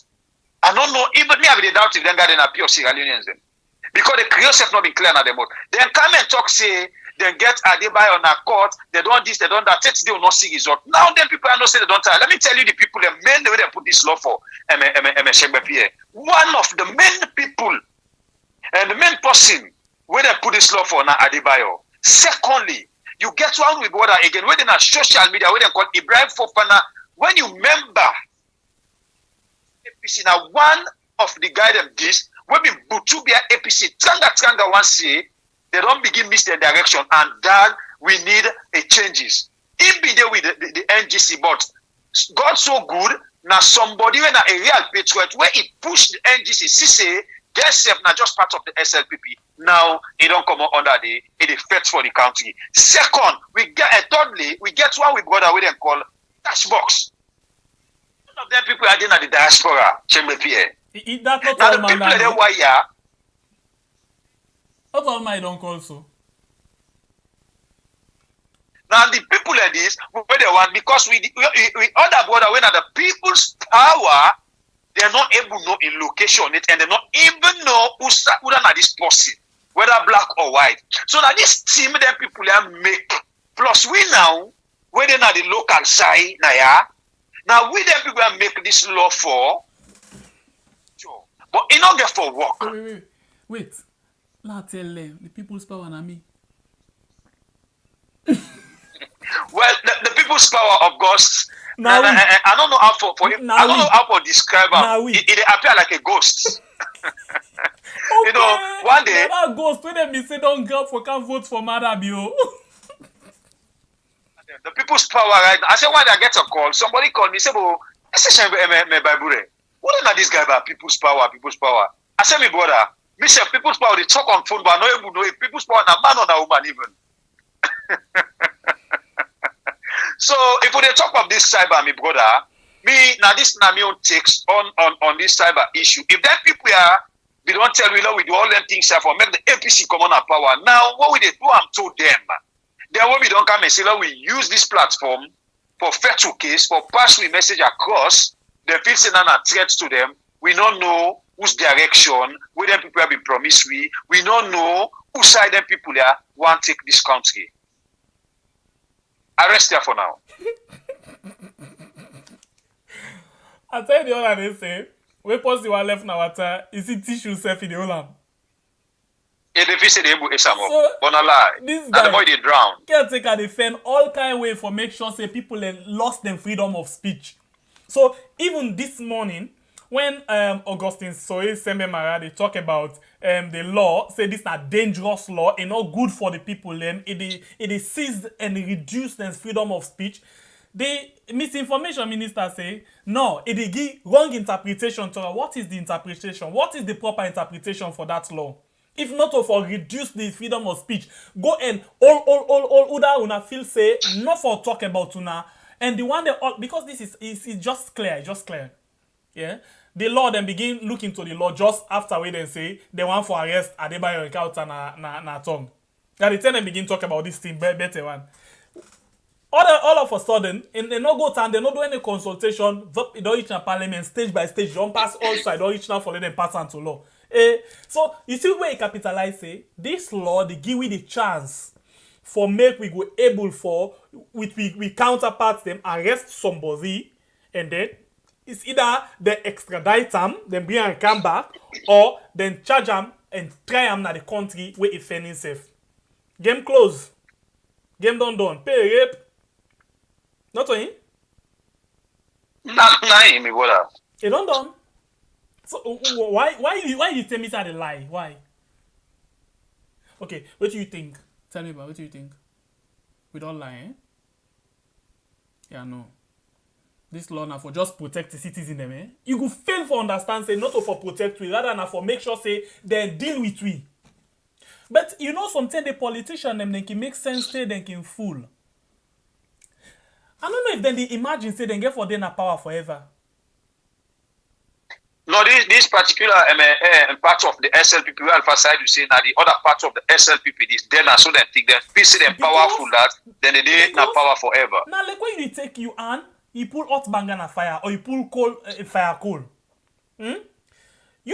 I don't know, even me have the doubt if them got an appeal Sierra Leoneans them. Because the Creole have not been clear on them mouth. Then come and talk say then get Adebayo on a court, they don't this, they don't that, they will not see result. Now them people are not say they don't tell. Let me tell you the people, the main way they put this law for one of the main people and the main person where they put this law for now Adebayo. Secondly, you get one with water again, where they na social media, where they call Ibrahim Fofana. When you remember APC now one of the guy them this when we Butubia APC Tranga one say they don't begin miss their direction and that we need a changes. In be there with the NGC, but God so good now somebody when a real patriot where he pushed the NGC, see say Guess if not just part of the SLPP. Now it don't come under the effects for the country. Second, thirdly, we get one we brother we then call cash box. None of them people are in the diaspora. That's not now all the people that why yeah. Not all my don't call so. Now the people like this, where they want because we other brother when are the people's power. They are not able to know in location it, and they not even know who are this person, whether black or white. So now this team that people are make plus we now where they are the local side now we them people are make this law for, but it not get for work. Wait. Now tell them the people's power and me. Well, the people's power, of course. I don't know how I don't know how to describe it. It appear like a ghost. Okay. You know, one day. That ghost when they say don't go for can't vote for Madabio. The people's power, right now. I said when I get a call, somebody called me. Say, "Oh, I say, what are this guy about people's power? People's power." I said, "Me brother, me say people's power. They talk on phone, but I know able know if people's power na man or na woman even." So if we talk of this cyber, me brother, this na me own takes on this cyber issue. If that people are, they don't tell we we do all them things for make the APC come on our power. Now what we they do, I'm told them. Then when we don't come and say we use this platform for federal case for pass we message across, they feel say a threat to them. We don't know whose direction, where them people have been promised we don't know whose side them people are want to take this country. Arrest there for now. I tell you the other they say, we post the one left now water, is it tissue self in the Olam? Yeah, they say they able to so, but not lie. This and the boy they drown. Caretaker defend all kind of way for make sure say people lost them freedom of speech. So even this morning, when Augustine Soe Sembemara they talk about the law, say this is a dangerous law and not good for the people, it is seized and reduced the freedom of speech. The misinformation minister say, no, it give wrong interpretation to her. What is the interpretation? What is the proper interpretation for that law? If not for reduce the freedom of speech, go and all Uda una feel say, not for talk about una. And the one that, because this is just clear, yeah? The law then begin look into the law just after we then say they want for arrest Adebayo Ekauta na tongue. Now the time they begin talk about this thing better one. All of a sudden, and they no go time, they no do any consultation, they don't reach na parliament stage by stage, don't pass all side, don't reach now for them pass on to law. So you see where it capitalize say this law they give we the chance for make we go able for we counterpart them arrest somebody and then it's either they extradite them, then bring and come back, or then charge them and try them na the country where it fending safe. Game close. Game done. Pay rape. Not on him? Nah, me brother. It done. So why you tell me that a lie? Why? Okay, what do you think? Tell me about what do you think? We don't lie, eh? Yeah, no. This law now for just protect the citizens them, eh? You go fail for understand, say not for protect we, rather than for make sure say they deal with we. But you know sometimes the politician them they can make sense, say they can fool. I don't know if then they imagine say they get for them a power forever. No, this particular part of the SLPP, we emphasize you say now the other part of the SLPP is then so they think they see them powerful that then they not power forever. Now like when you take you on, you pull hot bang on a fire or you pull coal fire coal. You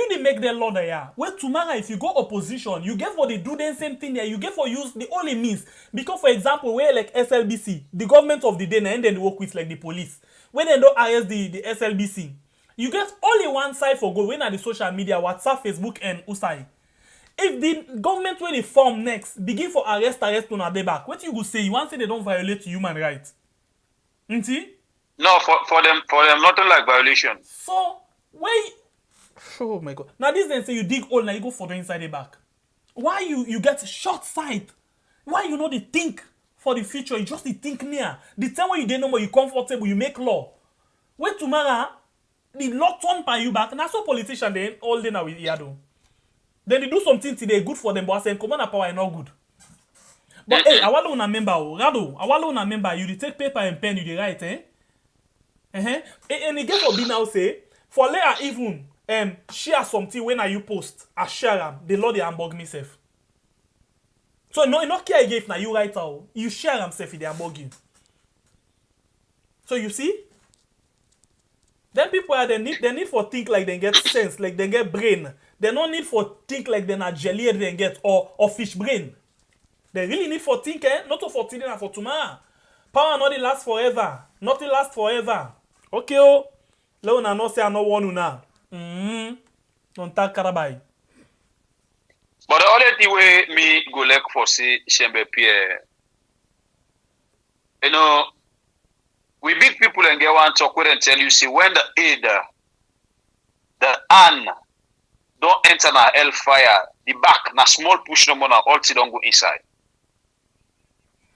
didn't make the law there. Well, tomorrow if you go opposition, you get for they do the same thing there. You get for use the only means. Because for example, where like SLBC, the government of the day and then they work with like the police. When they don't arrest the SLBC, you get only one side for go when at the social media, WhatsApp, Facebook, and Usai. If the government when they form next, begin for arrest on a back, what you go say? You want to say they don't violate human rights? No, for them, nothing like violation. So why? Oh my God! Now this then say you dig hole, now you go for the inside the back. Why you get short sight? Why you know they think for the future? You just think near. The time when you didn't know where you comfortable, you make law. When tomorrow the law turn by you back, and that's so politician then all day now with Yado. Then they do something today good for them, but I say command and power is not good. But hey, I want to member, Rado, I want to member, you take paper and pen, you dey write, eh? And again for be now say, for later even share something when you post, I share them, the Lord they unbug me self. So no, not care again if now you write out, you share them self if they unbug you. So you see? Then people are they need for think like they get sense, like they get brain. They don't need for think like they are jelly they get or fish brain. They really need for think, not for today and for tomorrow. Power not last forever. Nothing lasts forever. Okay, oh. Let una no say I no want una. Don't talk karabai. But the only thing way me go like for say Shembe Pierre. You know, we big people and get one talk with and tell you, see, when the aid, the hand don't enter na hellfire, the back, na small push no more, na all don't go inside.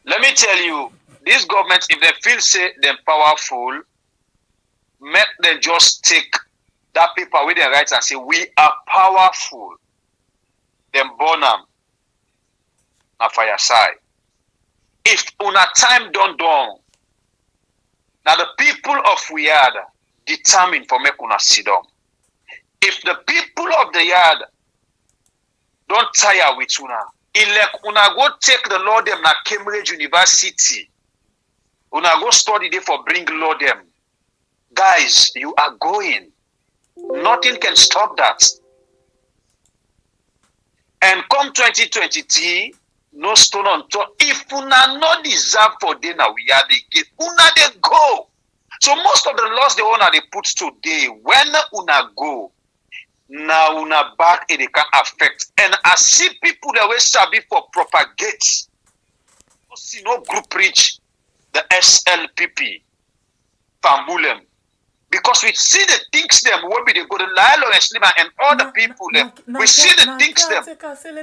Let me tell you, this government, if they feel say they're powerful, make them just take that paper with their rights and say, we are powerful. Then burn them na fireside. If una time don't done, now the people of Yard determined for make una sit down. If the people of the Yard don't tire with una, elect una go take the law them na Cambridge University. Una go study there for bring law them. Guys, you are going. Nothing can stop that. And come 2023, no stone on top. If una not deserve for day now, we are the gate. Una they go. So most of the laws the owner they put today, when una go, now una back it can affect. And I see people that will sabi for propagate. No see no group reach the SLPP, Fambulem. Because we see the things them will be the good Lilo and Slima and all the people them. We see the things them.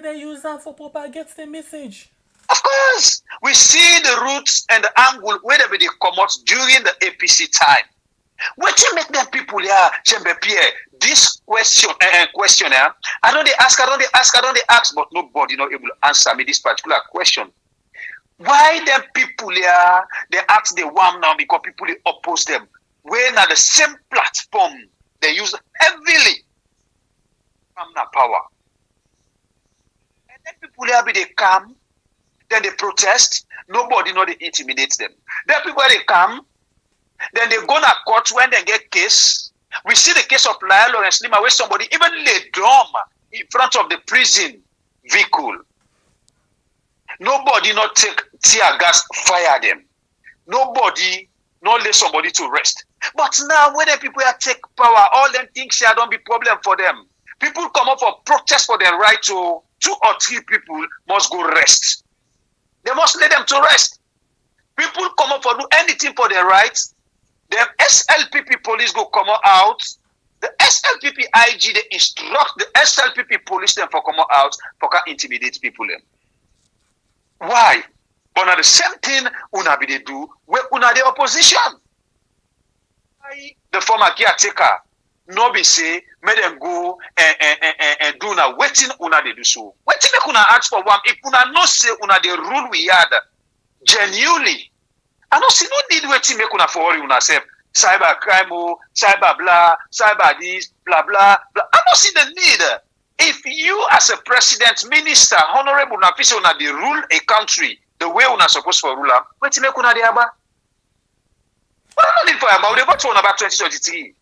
They use them for propagate the message. Of course, we see the roots and the angle where they come out during the APC time. What you make them people here, Chembe Pierre? This questionnaire, I don't ask, but nobody not able to answer me this particular question. Why them people here? They ask the one now because people they oppose them. When at the same platform they use heavily from the power. And then people here they come, then they protest, nobody know they intimidate them. Then people they come, then they go to court when they get case. We see the case of Lyle and Slima where somebody even lay drum in front of the prison vehicle. Nobody not take tear gas, fire them. Nobody not let somebody to rest. But now when the people here take power, all them things here don't be problem for them. People come up for protest for their right to 2 or 3 people must go rest. They must let them to rest. People come up for do anything for their rights. The SLPP police go come out. The SLPP IG they instruct the SLPP police them for come out for can intimidate people them. Why? But now the same thing una be they do where una the opposition. Why the former caretaker no be say make them go and do na waiting una they do so. Waiting make una ask for one. If una no say una the rule we had genuinely. I don't see no need waiting make una for worry una self. Cyber crime, cyber blah, cyber this, blah blah blah. I don't see the need. If you as a president, minister, honorable official una they rule a country the way una supposed to rule, waiting make una the aba. What am I need for about? They vote for about 2023.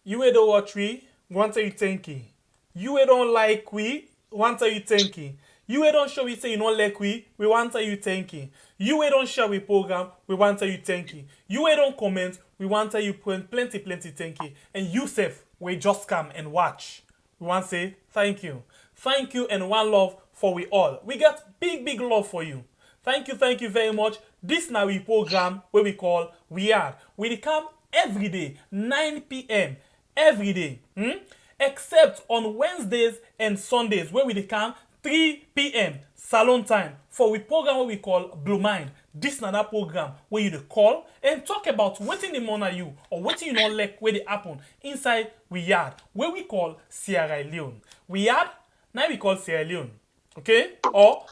You don't watch we, want you thinking. You don't like we, want you thinking. You don't show we say you don't like we want you thinking. You don't share we program, we want you thinking. You don't comment, we want you plenty thinking. And you self, we just come and watch. We want to say thank you. Thank you and one love for we all. We got big love for you. Thank you very much. This now we program where we call We Are. We come every day, 9 p.m. every day. Except on Wednesdays and Sundays where we come 3 p.m. salon time for we program what we call Blue Mind. this is another program where you call and talk about what in the morning you or what you not like where they happen inside we yard where we call Sierra Leone. We yard now we call Sierra Leone, okay? Or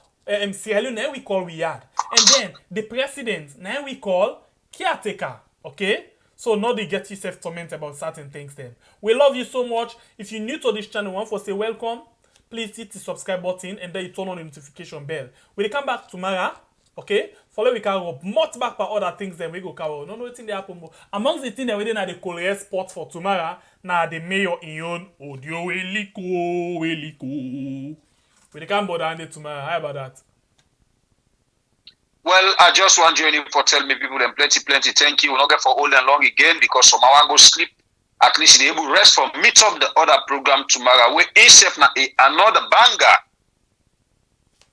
Sierra Leone now we call we yard, and then the president now we call caretaker, okay? So now they get yourself torment about certain things. Then we love you so much. If you're new to this channel, want for say welcome. Please hit the subscribe button and then you turn on the notification bell. We'll come back tomorrow, okay? Follow we can go much back by other things then we go cover. No, nothing they happen. Amongst the things that we did at the Korea spot for tomorrow, now the mayor in own audio weliko. We can bother on tomorrow. How about that? Well, I just want you for tell me people them plenty. Thank you. We'll not get for old and long again because some I go sleep. At least they able rest from meet up the other program tomorrow. We accept na another banger.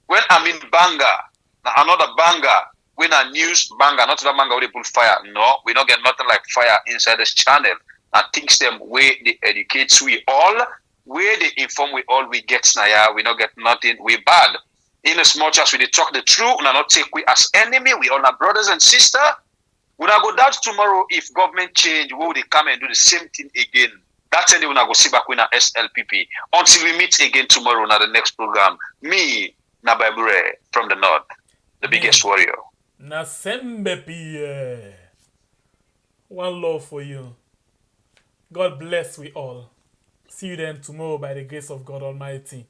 When I mean banger, na another banger. When a news banger, not the banger where they put fire. No, we don't get nothing like fire inside this channel. And things them where they educate we all, where they inform we all, we get snaya. We don't get nothing. We bad. In as much as we they talk the truth, we not take we as enemy. We all are brothers and sisters. When I go down tomorrow, if government change, will they come and do the same thing again? That's the day when I go see back with SLPP. Until we meet again tomorrow na the next program. Me, Nababure from the north, the biggest warrior. Nasembe one love for you. God bless we all. See you then tomorrow by the grace of God Almighty.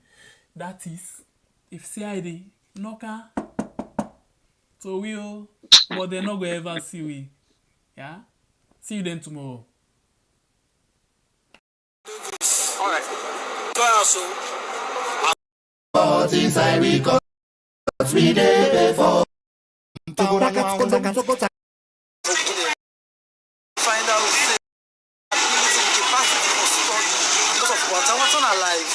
That is, if CID, Noka. So we'll, but they're not going to ever see we. Yeah? See you then tomorrow. Alright. So, but inside we got 3 days before. find out ability, capacity for study because of what's on our life.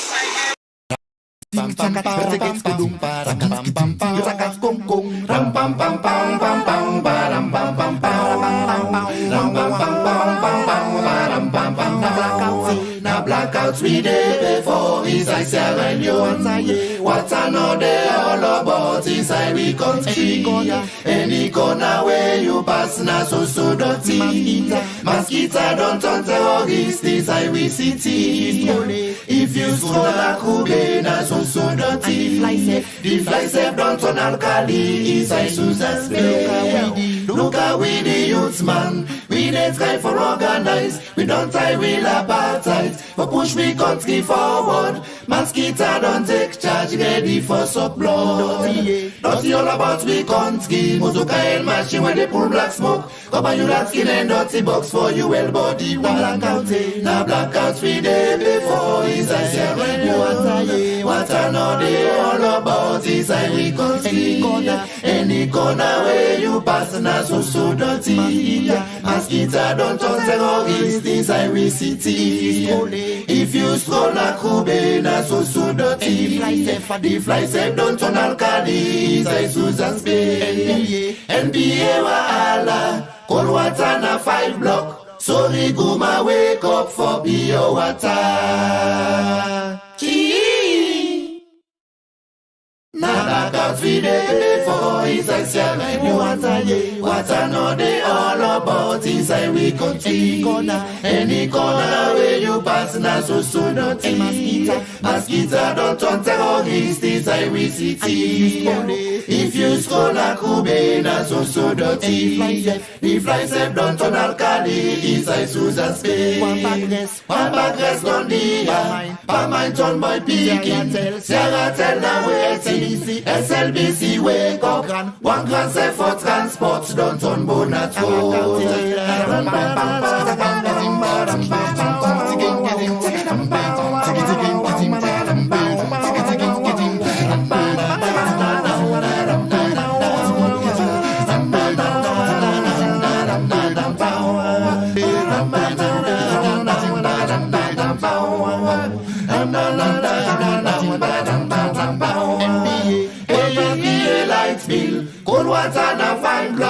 Now blackout 3 days before inside Sierra Leone. What I know they all about inside we country. Any corner where you pass na so dirty. Mosquito don't turn terrorist inside we city. If you stroll a Kube na so dirty. The fly safe don't turn alkali inside Susan's Bay. Look how we the youths man. We dey try for organize. We don't tie real apartheid. For push we country forward. Mosquito don't take charge. Ready for some blood. Dirty all about we country. Mozuka and machine when they pull black smoke. Cover you like skin and dirty box for you well body. Blackout. Now blackout 3 days before inside Sierra Leone. What I know they all about inside we country. Any corner where you pass na so dirty. Mosquito don't turn terrorist inside we city. If you stroll a Kube na so dirty. The fly safe don't turn alkali inside Susan's Bay. NBA wahala. Cold water na 5 block. Sorry Guma wake up for pure water. Now blackout 3 days before inside Sierra Leone. What I know they all about inside we country. Any corner where you pass na so dirty. Mosquito don't turn terrorist inside we city. If you stroll a Kube na so dirty. The fly safe don't turn alkali inside Susan's Bay. One backrest on the line. Mine turn boy picking. Sierra tell na waiting. SLBC wake up. One grand say for transport. Don't turn bonnet road. Cold water na 5 block.